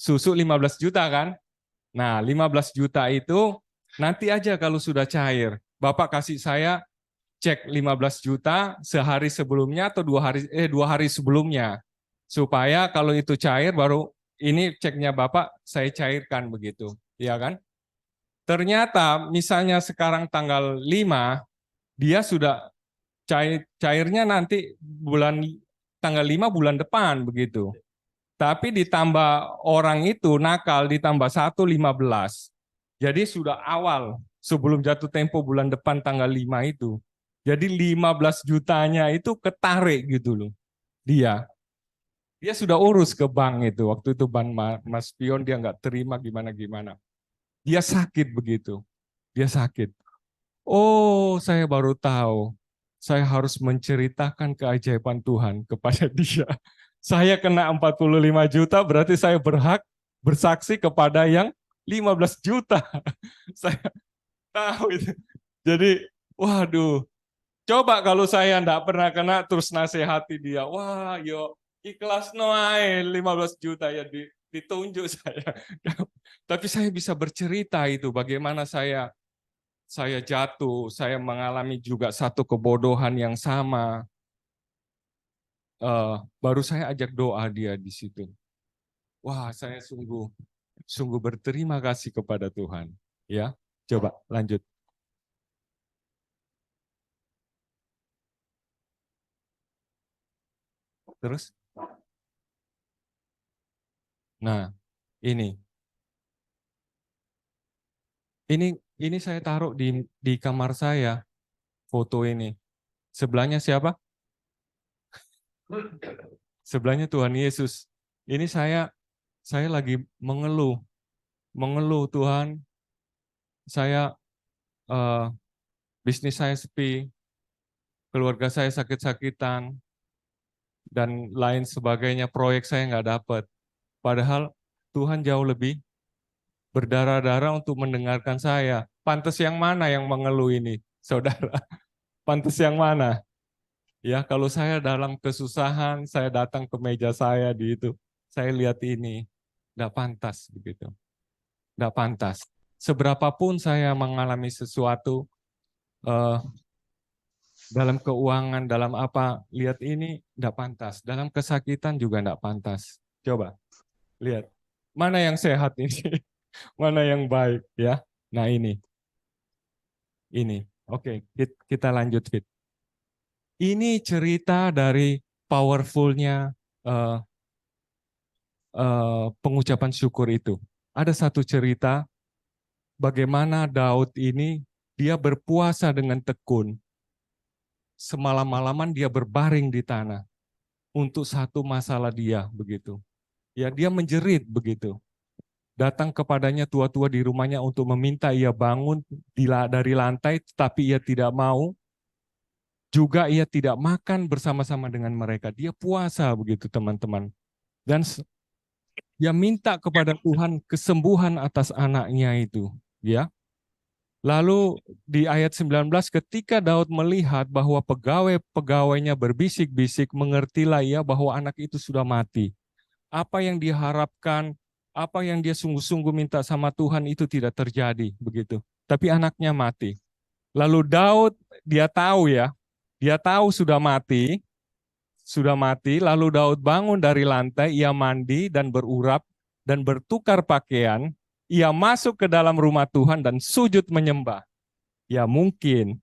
15 juta kan? Nah, 15 juta itu nanti aja kalau sudah cair. Bapak kasih saya cek 15 juta sehari sebelumnya atau 2 hari sebelumnya. Supaya kalau itu cair baru ini ceknya Bapak saya cairkan begitu. Iya kan? Ternyata misalnya sekarang tanggal 5, dia sudah cairnya nanti tanggal 5 bulan depan begitu. Tapi ditambah orang itu nakal ditambah 1, 15. Jadi sudah awal sebelum jatuh tempo bulan depan tanggal 5 itu. Jadi 15 jutanya itu ketarik gitu loh. Dia sudah urus ke bank itu. Waktu itu bank Mas Pion dia nggak terima gimana-gimana. Dia sakit begitu. Dia sakit. Oh, saya baru tahu. Saya harus menceritakan keajaiban Tuhan kepada dia. Saya kena 45 juta, berarti saya berhak bersaksi kepada yang 15 juta. Saya tahu itu. Jadi, waduh. Coba kalau saya enggak pernah kena, terus nasihati dia. Wah, yo ikhlas noai 15 juta ya ditunjuk saya. Tapi saya bisa bercerita itu, bagaimana saya jatuh, saya mengalami juga satu kebodohan yang sama. Baru saya ajak doa dia di situ. Wah, saya sungguh berterima kasih kepada Tuhan. Ya, coba lanjut. Terus, nah ini saya taruh di kamar saya foto ini. Sebelahnya siapa? Sebelahnya Tuhan Yesus. Ini saya lagi mengeluh Tuhan, saya bisnis saya sepi, keluarga saya sakit-sakitan, dan lain sebagainya, proyek saya nggak dapat. Padahal Tuhan jauh lebih berdarah-darah untuk mendengarkan saya. Pantas yang mana yang mengeluh ini, saudara? Pantas yang mana? Ya, kalau saya dalam kesusahan, saya datang ke meja saya di itu, saya lihat ini, nggak pantas begitu, nggak pantas. Seberapapun saya mengalami sesuatu, dalam keuangan, dalam apa, lihat ini tidak pantas. Dalam kesakitan juga tidak pantas. Coba, lihat. Mana yang sehat ini? Mana yang baik ya? Nah ini. Oke, kita lanjut Fit. Ini cerita dari powerfulnya eh, pengucapan syukur itu. Ada satu cerita bagaimana Daud ini dia berpuasa dengan tekun. Semalam-malaman dia berbaring di tanah untuk satu masalah dia begitu. Ya, dia menjerit begitu. Datang kepadanya tua-tua di rumahnya untuk meminta ia bangun dari lantai, tetapi ia tidak mau. Juga ia tidak makan bersama-sama dengan mereka. Dia puasa begitu teman-teman. Dan dia minta kepada Tuhan kesembuhan atas anaknya itu. Ya. Lalu di ayat 19 ketika Daud melihat bahwa pegawai-pegawainya berbisik-bisik, mengertilah ia bahwa anak itu sudah mati. Apa yang dia harapkan, apa yang dia sungguh-sungguh minta sama Tuhan itu tidak terjadi begitu. Tapi anaknya mati. Lalu Daud dia tahu sudah mati, lalu Daud bangun dari lantai, ia mandi dan berurap dan bertukar pakaian, ia masuk ke dalam rumah Tuhan dan sujud menyembah. Ya mungkin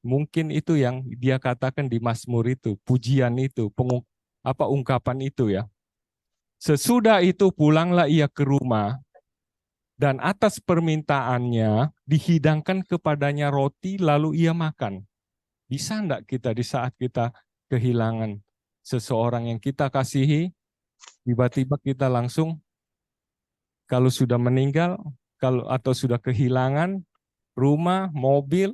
itu yang dia katakan di Mazmur itu, pujian itu, ungkapan itu ya. Sesudah itu pulanglah ia ke rumah, dan atas permintaannya dihidangkan kepadanya roti lalu ia makan. Bisa enggak kita di saat kita kehilangan seseorang yang kita kasihi, tiba-tiba kita langsung, kalau sudah meninggal, atau sudah kehilangan rumah, mobil,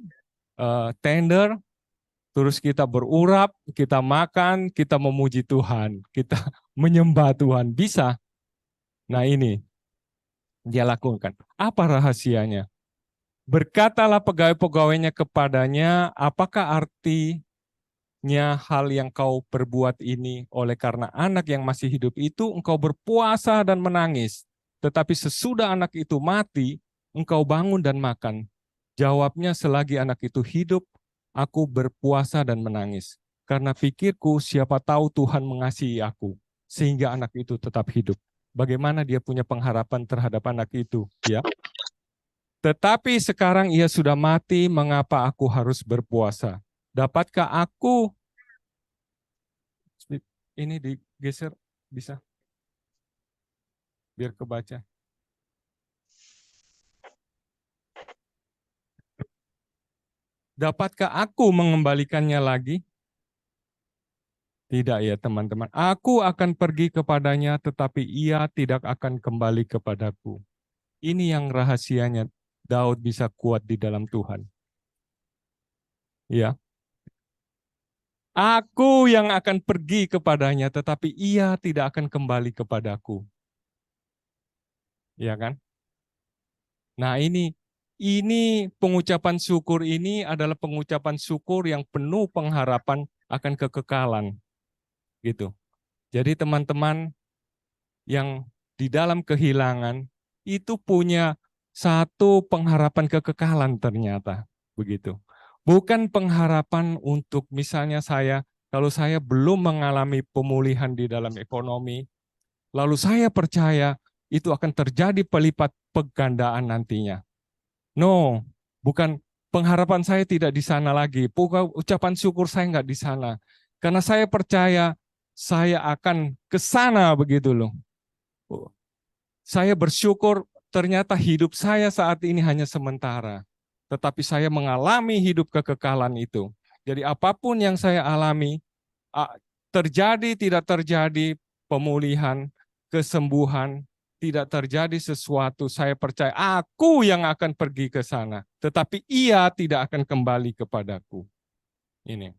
tender, terus kita berurap, kita makan, kita memuji Tuhan, kita menyembah Tuhan. Bisa. Nah ini, dia lakukan. Apa rahasianya? Berkatalah pegawai-pegawainya kepadanya, apakah artinya hal yang kau perbuat ini oleh karena anak yang masih hidup itu engkau berpuasa dan menangis. Tetapi sesudah anak itu mati, engkau bangun dan makan. Jawabnya, selagi anak itu hidup, aku berpuasa dan menangis. Karena pikirku, siapa tahu Tuhan mengasihi aku, sehingga anak itu tetap hidup. Bagaimana dia punya pengharapan terhadap anak itu, ya? Tetapi sekarang ia sudah mati, mengapa aku harus berpuasa? Dapatkah aku, ini digeser, bisa? Biar kebaca. Dapatkah aku mengembalikannya lagi? Tidak ya teman-teman. Aku akan pergi kepadanya, tetapi ia tidak akan kembali kepadaku. Ini yang rahasianya Daud bisa kuat di dalam Tuhan. Ya. Aku yang akan pergi kepadanya, tetapi ia tidak akan kembali kepadaku. Ya kan? Nah ini pengucapan syukur ini adalah pengucapan syukur yang penuh pengharapan akan kekekalan. Gitu. Jadi teman-teman yang di dalam kehilangan itu punya satu pengharapan kekekalan ternyata. Begitu. Bukan pengharapan untuk misalnya kalau saya belum mengalami pemulihan di dalam ekonomi, lalu saya percaya itu akan terjadi pelipat penggandaan nantinya. No, bukan, pengharapan saya tidak di sana lagi. Ucapan syukur saya nggak di sana. Karena saya percaya saya akan ke sana begitu loh. Saya bersyukur ternyata hidup saya saat ini hanya sementara. Tetapi saya mengalami hidup kekekalan itu. Jadi apapun yang saya alami, terjadi tidak terjadi pemulihan, kesembuhan, tidak terjadi sesuatu, saya percaya aku yang akan pergi ke sana. Tetapi ia tidak akan kembali kepadaku. Ini.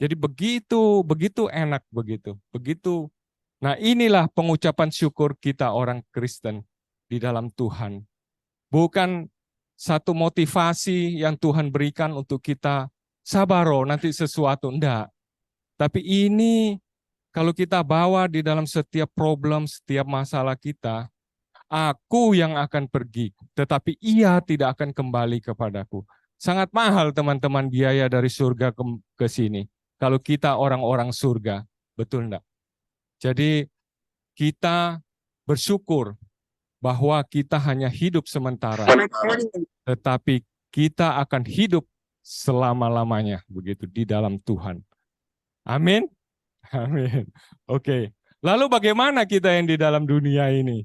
Jadi begitu enak begitu. Nah inilah pengucapan syukur kita orang Kristen di dalam Tuhan. Bukan satu motivasi yang Tuhan berikan untuk kita sabaro nanti sesuatu, enggak. Tapi ini kalau kita bawa di dalam setiap problem, setiap masalah kita, aku yang akan pergi, tetapi ia tidak akan kembali kepadaku. Sangat mahal teman-teman biaya dari surga ke sini. Kalau kita orang-orang surga, betul enggak? Jadi kita bersyukur bahwa kita hanya hidup sementara, tetapi kita akan hidup selama-lamanya begitu di dalam Tuhan. Amin. Amin. Oke. Lalu bagaimana kita yang di dalam dunia ini?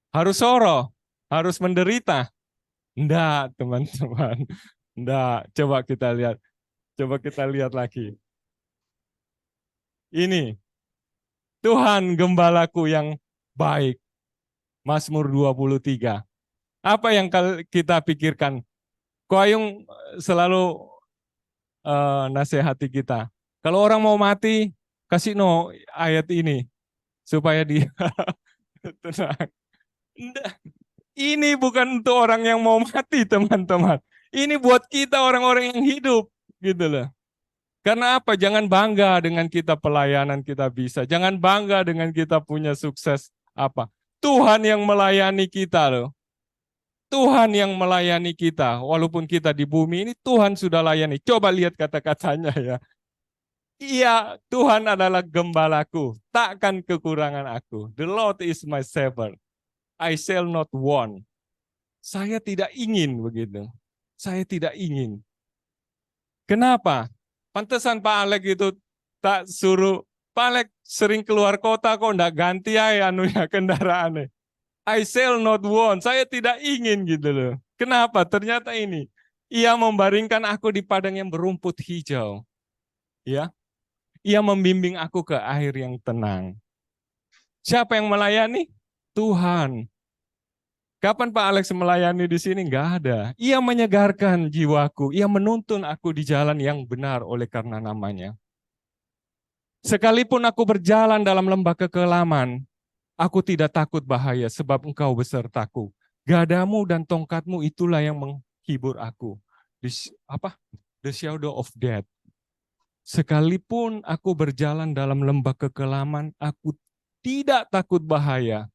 Harus soro, harus menderita. Enggak, teman-teman. Enggak. Coba kita lihat. Coba kita lihat lagi. Ini Tuhan gembalaku yang baik. Mazmur 23. Apa yang kita pikirkan? Ko Ayung selalu nasihati kita. Kalau orang mau mati, kasih ayat ini supaya dia tenang. Nggak. Ini bukan untuk orang yang mau mati, teman-teman. Ini buat kita orang-orang yang hidup, gitu loh. Karena apa? Jangan bangga dengan kita pelayanan kita bisa. Jangan bangga dengan kita punya sukses apa. Tuhan yang melayani kita loh. Tuhan yang melayani kita. Walaupun kita di bumi ini, Tuhan sudah layani. Coba lihat kata-katanya ya. Iya, Tuhan adalah gembalaku. Takkan kekurangan aku. The Lord is my shepherd. I shall not want. Saya tidak ingin begitu. Saya tidak ingin. Kenapa? Pantesan Pak Alek itu tak suruh, Pak Alek sering keluar kota kok enggak ganti aja kendaraannya. I shall not want. Saya tidak ingin gitu loh. Kenapa? Ternyata ini. Ia membaringkan aku di padang yang berumput hijau. Ya. Ia membimbing aku ke air yang tenang. Siapa yang melayani? Tuhan. Kapan Pak Alex melayani di sini? Enggak ada. Ia menyegarkan jiwaku. Ia menuntun aku di jalan yang benar oleh karena namanya. Sekalipun aku berjalan dalam lembah kekelaman, aku tidak takut bahaya sebab engkau besertaku. Gadamu dan tongkatmu itulah yang menghibur aku. The shadow of death. Sekalipun aku berjalan dalam lembah kekelaman, aku tidak takut bahaya.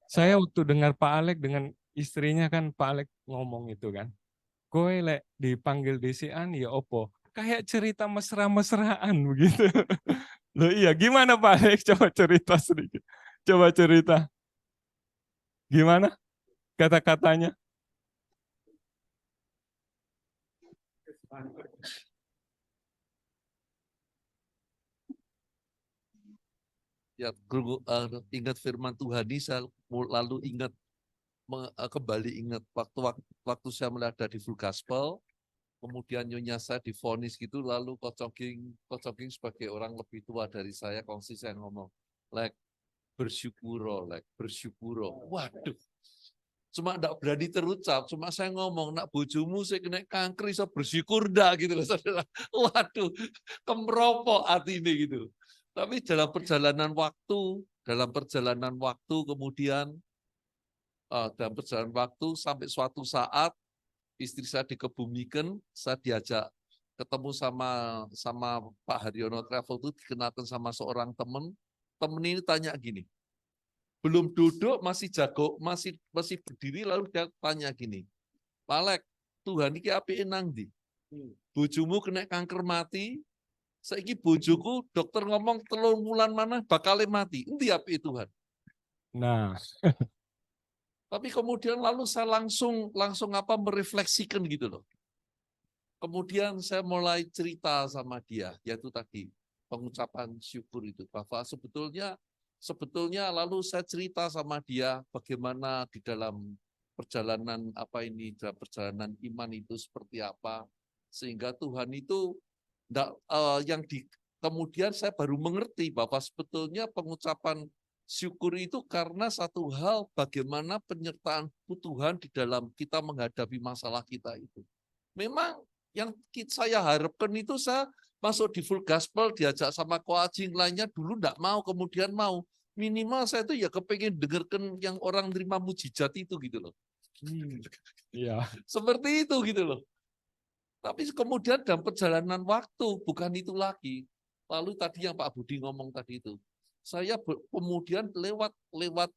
Saya waktu dengar Pak Alek dengan istrinya kan Pak Alek ngomong itu kan. Kowe lek dipanggil desian ya opo. Kayak cerita mesra-mesraan begitu. Loh iya, gimana Pak Alek? Coba cerita sedikit. Coba cerita. Gimana kata-katanya? Ya, ingat firman Tuhan ini, saya lalu ingat kembali ingat waktu saya ada di Full Gospel, kemudian nyonya saya divonis gitu, lalu Cocoking sebagai orang lebih tua dari saya konsisten ngomong, bersyukuro. Waduh, cuma enggak berani terucap, cuma saya ngomong, nak bojomu saya kena kanker, iso bersyukur dah gitu loh, saudara. Waduh, kemeropok hati ini gitu. Tapi dalam perjalanan waktu kemudian dalam perjalanan waktu sampai suatu saat istri saya dikebumikan, saya diajak ketemu sama Pak Haryono Travel itu, dikenalkan sama seorang teman ini tanya gini, belum duduk masih jago, masih berdiri, lalu dia tanya gini, Pak Alek, Tuhan iki apike nang ndi? Bojomu kena kanker mati, saiki bojoku dokter ngomong 3 bulan mana bakal mati. Endi apike Tuhan? Nah, tapi kemudian lalu saya langsung merefleksikan gitu loh. Kemudian saya mulai cerita sama dia, yaitu tadi pengucapan syukur itu, bahwa sebetulnya lalu saya cerita sama dia bagaimana di dalam perjalanan dalam perjalanan iman itu seperti apa, sehingga Tuhan itu kemudian saya baru mengerti bahwa sebetulnya pengucapan syukur itu karena satu hal, bagaimana penyertaan Tuhan di dalam kita menghadapi masalah kita itu. Memang yang saya harapkan itu, saya masuk di Full Gospel, diajak sama coaching lainnya, dulu enggak mau, kemudian mau. Minimal saya itu ya kepengen dengarkan yang orang terima mujizat itu gitu loh. iya. Seperti itu gitu loh. Tapi kemudian dalam perjalanan waktu, bukan itu lagi. Lalu tadi yang Pak Budi ngomong tadi itu, saya kemudian lewat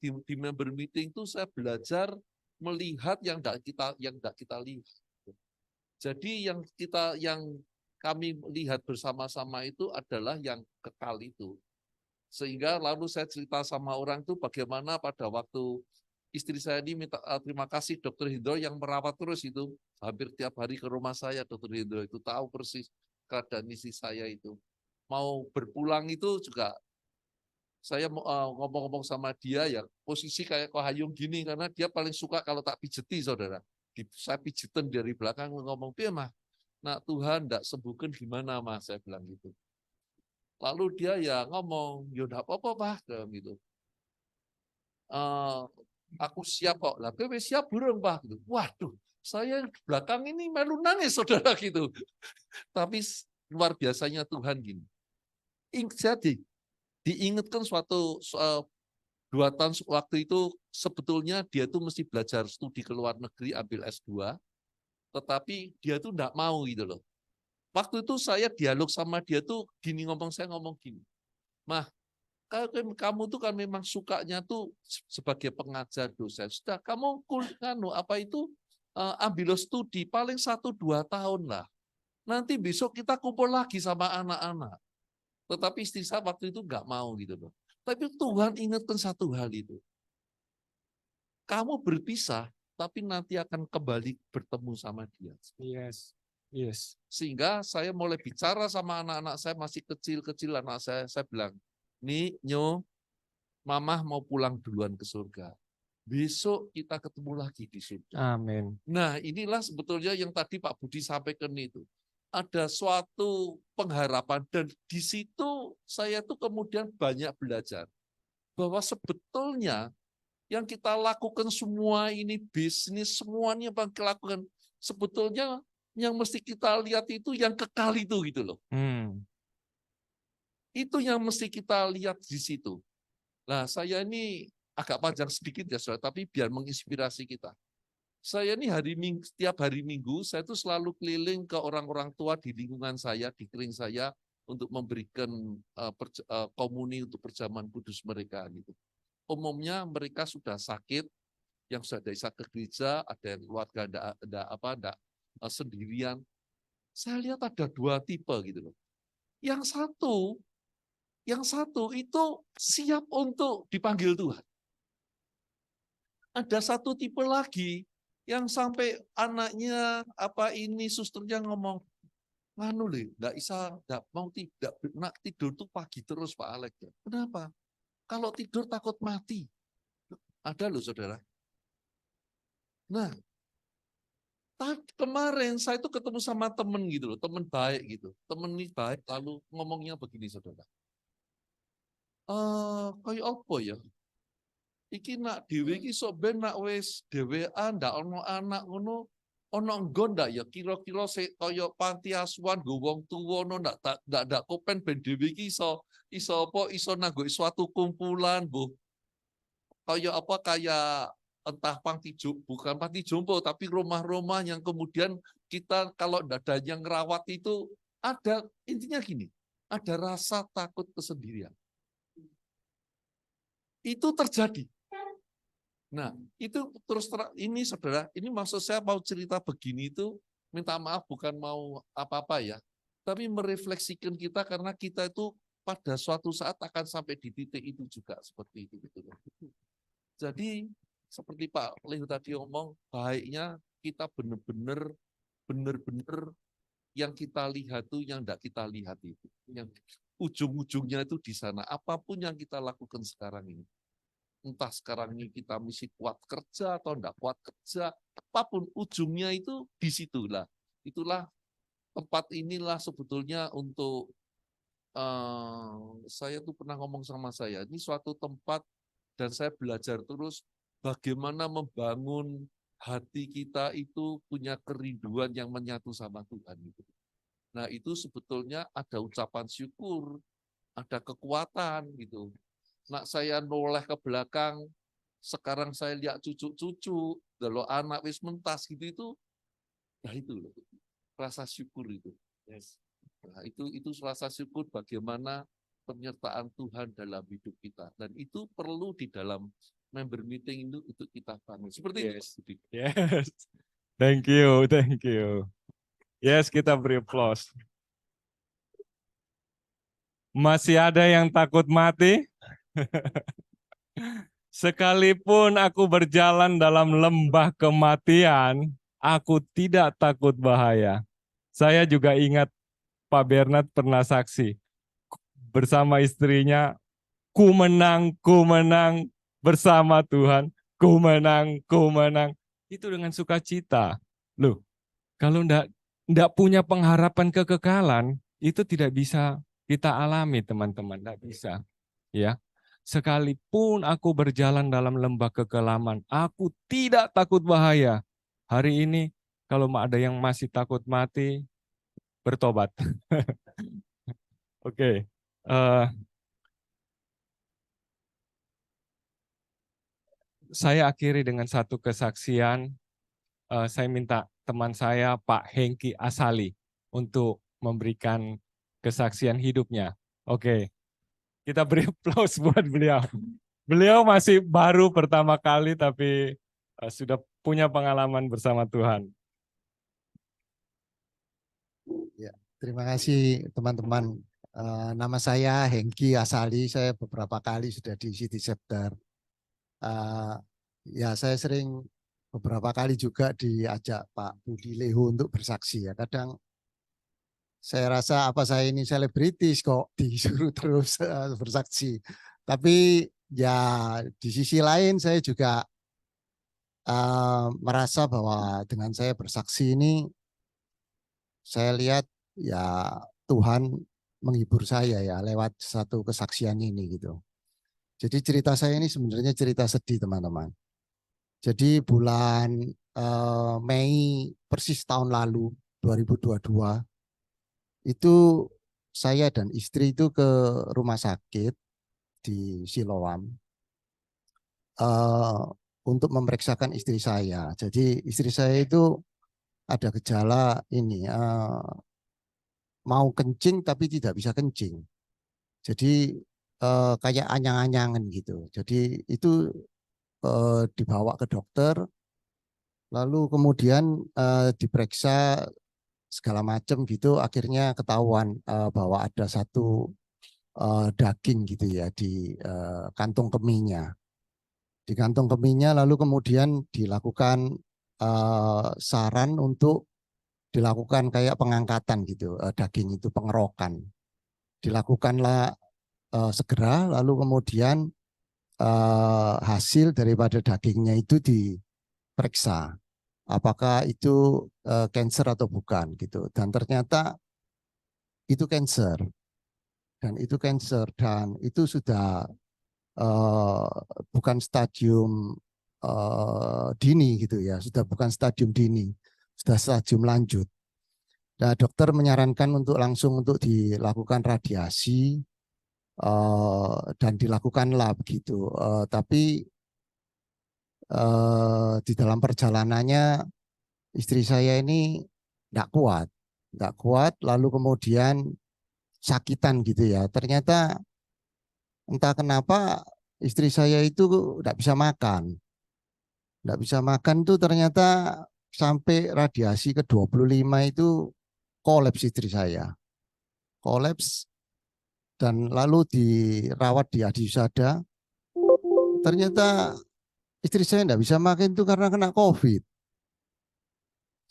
di member meeting itu saya belajar melihat yang enggak kita lihat. Jadi yang kami lihat bersama-sama itu adalah yang kekal itu. Sehingga lalu saya cerita sama orang itu bagaimana pada waktu istri saya ini minta terima kasih Dokter Hendro yang merawat terus itu. Hampir tiap hari ke rumah saya Dokter Hendro itu tahu persis keadaan istri saya itu. Mau berpulang itu juga saya ngomong-ngomong sama dia ya posisi kayak Kohayung gini karena dia paling suka kalau tak pijeti saudara. Saya pijetin dari belakang ngomong, "Piye mah? Nah Tuhan enggak sembuhkan gimana mah?" Saya bilang gitu. Lalu dia ya ngomong, "Ya enggak apa-apa Pak," gitu. Aku siap kok. Lah kowe siap burung Pak gitu. Waduh, saya di belakang ini melu nangis saudara gitu. Tapi luar biasanya Tuhan gini. Jadi diingatkan 2 tahun waktu itu sebetulnya dia tuh mesti belajar studi ke luar negeri ambil S2, tetapi dia tuh enggak mau gitu loh. Waktu itu saya dialog sama dia tuh gini saya ngomong gini, "Mah, kamu tuh kan memang sukanya tuh sebagai pengajar dosen. Sudah kamu ambil studi paling 1-2 tahun lah. Nanti besok kita kumpul lagi sama anak-anak." Tetapi istri saya waktu itu enggak mau gitu loh. Tapi Tuhan ingatkan satu hal itu. Kamu berpisah, tapi nanti akan kembali bertemu sama dia. Yes. Yes. Sehingga saya mulai bicara sama anak-anak saya masih kecil-kecil anak saya bilang, "Nih, Nyo, Mama mau pulang duluan ke surga. Besok kita ketemu lagi di surga." Amin. Nah, inilah sebetulnya yang tadi Pak Budi sampaikan itu. Ada suatu pengharapan dan di situ saya tuh kemudian banyak belajar bahwa sebetulnya yang kita lakukan semua ini bisnis semuanya yang kita lakukan sebetulnya yang mesti kita lihat itu yang kekal itu gitu loh. Itu yang mesti kita lihat di situ. Nah, saya ini agak panjang sedikit ya, saudara, tapi biar menginspirasi kita. Saya ini setiap hari Minggu, saya itu selalu keliling ke orang-orang tua di lingkungan saya, di kering saya, untuk memberikan komuni untuk perjamuan kudus mereka. Gitu. Umumnya mereka sudah sakit, yang sudah bisa ke gereja, ada yang keluarga enggak sendirian. Saya lihat ada 2 tipe gitu loh. Yang satu itu siap untuk dipanggil Tuhan. Ada satu tipe lagi yang sampai anaknya susternya ngomong, "Nganu lho, enggak mau tidak nak tidur tuh pagi terus Pak Alex." Kenapa? Kalau tidur takut mati. Ada loh saudara. Nah, kemarin saya itu ketemu sama temen gitu loh, temen baik gitu. Temen ini baik lalu ngomongnya begini saudara. Kayak apa ya? Iki nak dhewe iki sok ben nak wis dhewean ndak ono anak ngono, ono nggon ndak ya kira-kira sik kaya panti asuhan nggo wong tuwa ono ndak kopen ben dhewe iki iso nanggo suatu kumpulan, Bu. Kayak entah bukan panti jompo tapi rumah-rumah yang kemudian kita kalau ndak ada yang ngerawat itu ada intinya gini, ada rasa takut kesendirian. Itu terjadi. Nah, itu ini saudara, ini maksud saya mau cerita begini itu, minta maaf bukan mau apa-apa ya, tapi merefleksikan kita karena kita itu pada suatu saat akan sampai di titik itu juga seperti itu. Gitu. Jadi seperti Pak Leo tadi ngomong, baiknya kita benar-benar yang kita lihat itu yang tidak kita lihat itu, yang ujung-ujungnya itu di sana. Apapun yang kita lakukan sekarang ini. Entah sekarang ini kita mesti kuat kerja atau enggak kuat kerja, apapun ujungnya itu di situlah. Itulah tempat inilah sebetulnya untuk saya tuh pernah ngomong sama saya, ini suatu tempat dan saya belajar terus bagaimana membangun hati kita itu punya kerinduan yang menyatu sama Tuhan. Nah itu sebetulnya ada ucapan syukur, ada kekuatan gitu. Nak saya noleh ke belakang, sekarang saya lihat cucu-cucu, kalau anak wis mentas gitu itu, ya itu loh, rasa syukur itu. Yes. Nah, itu rasa syukur bagaimana penyertaan Tuhan dalam hidup kita, dan itu perlu di dalam member meeting itu kita bangun. Seperti Yes. itu. Yes. Thank you. Yes, kita beri applause. Masih ada yang takut mati? Sekalipun aku berjalan dalam lembah kematian, aku tidak takut bahaya. Saya juga ingat Pak Bernard pernah saksi bersama istrinya, ku menang bersama Tuhan, ku menang. Itu dengan sukacita. Loh, kalau enggak punya pengharapan kekekalan, itu tidak bisa kita alami, teman-teman, enggak bisa. Ya. Sekalipun aku berjalan dalam lembah kekelaman, aku tidak takut bahaya. Hari ini kalau ada yang masih takut mati, bertobat. Oke. Saya akhiri dengan satu kesaksian. Saya minta teman saya Pak Hengki Asali untuk memberikan kesaksian hidupnya. Oke. Kita beri aplaus buat beliau. Beliau masih baru pertama kali tapi sudah punya pengalaman bersama Tuhan. Ya, terima kasih teman-teman. Nama saya Hengki Asali, saya beberapa kali sudah di City Chapter. Ya, saya sering beberapa kali juga diajak Pak Budi Lehu untuk bersaksi. Ya, kadang saya rasa apa saya ini selebritis kok disuruh terus bersaksi. Tapi ya di sisi lain saya juga merasa bahwa dengan saya bersaksi ini saya lihat ya Tuhan menghibur saya ya lewat satu kesaksian ini gitu. Jadi cerita saya ini sebenarnya cerita sedih teman-teman. Jadi bulan Mei persis tahun lalu 2022 itu saya dan istri itu ke rumah sakit di Siloam untuk memeriksakan istri saya. Jadi istri saya itu ada gejala ini mau kencing tapi tidak bisa kencing. Jadi kayak anyang-anyangan gitu. Jadi itu dibawa ke dokter, lalu kemudian diperiksa segala macam gitu. Akhirnya ketahuan bahwa ada satu daging gitu ya di kantung kemihnya. Di kantung kemihnya lalu kemudian dilakukan saran untuk dilakukan kayak pengangkatan gitu, daging itu pengerokan. Dilakukanlah segera, lalu kemudian hasil daripada dagingnya itu diperiksa. Apakah itu kanker atau bukan gitu. Dan ternyata itu kanker. Dan itu sudah bukan stadium dini gitu ya, sudah bukan stadium dini, sudah stadium lanjut. Nah, dokter menyarankan untuk langsung untuk dilakukan radiasi dan dilakukanlah begitu. Tapi di dalam perjalanannya istri saya ini tidak kuat, lalu kemudian sakitan gitu ya. Ternyata entah kenapa istri saya itu tidak bisa makan. Tidak bisa makan tuh ternyata sampai radiasi ke-25 itu kolaps istri saya. Kolaps dan lalu dirawat di Adisada. Ternyata istri saya tidak bisa makan itu karena kena COVID.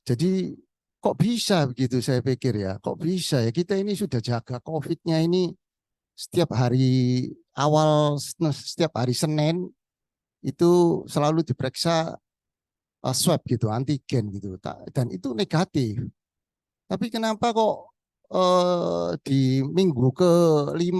Jadi kok bisa begitu saya pikir ya. Kok bisa ya kita ini sudah jaga COVID-nya ini setiap hari setiap hari Senin itu selalu diperiksa swab gitu, antigen gitu, dan itu negatif. Tapi kenapa kok di minggu ke-5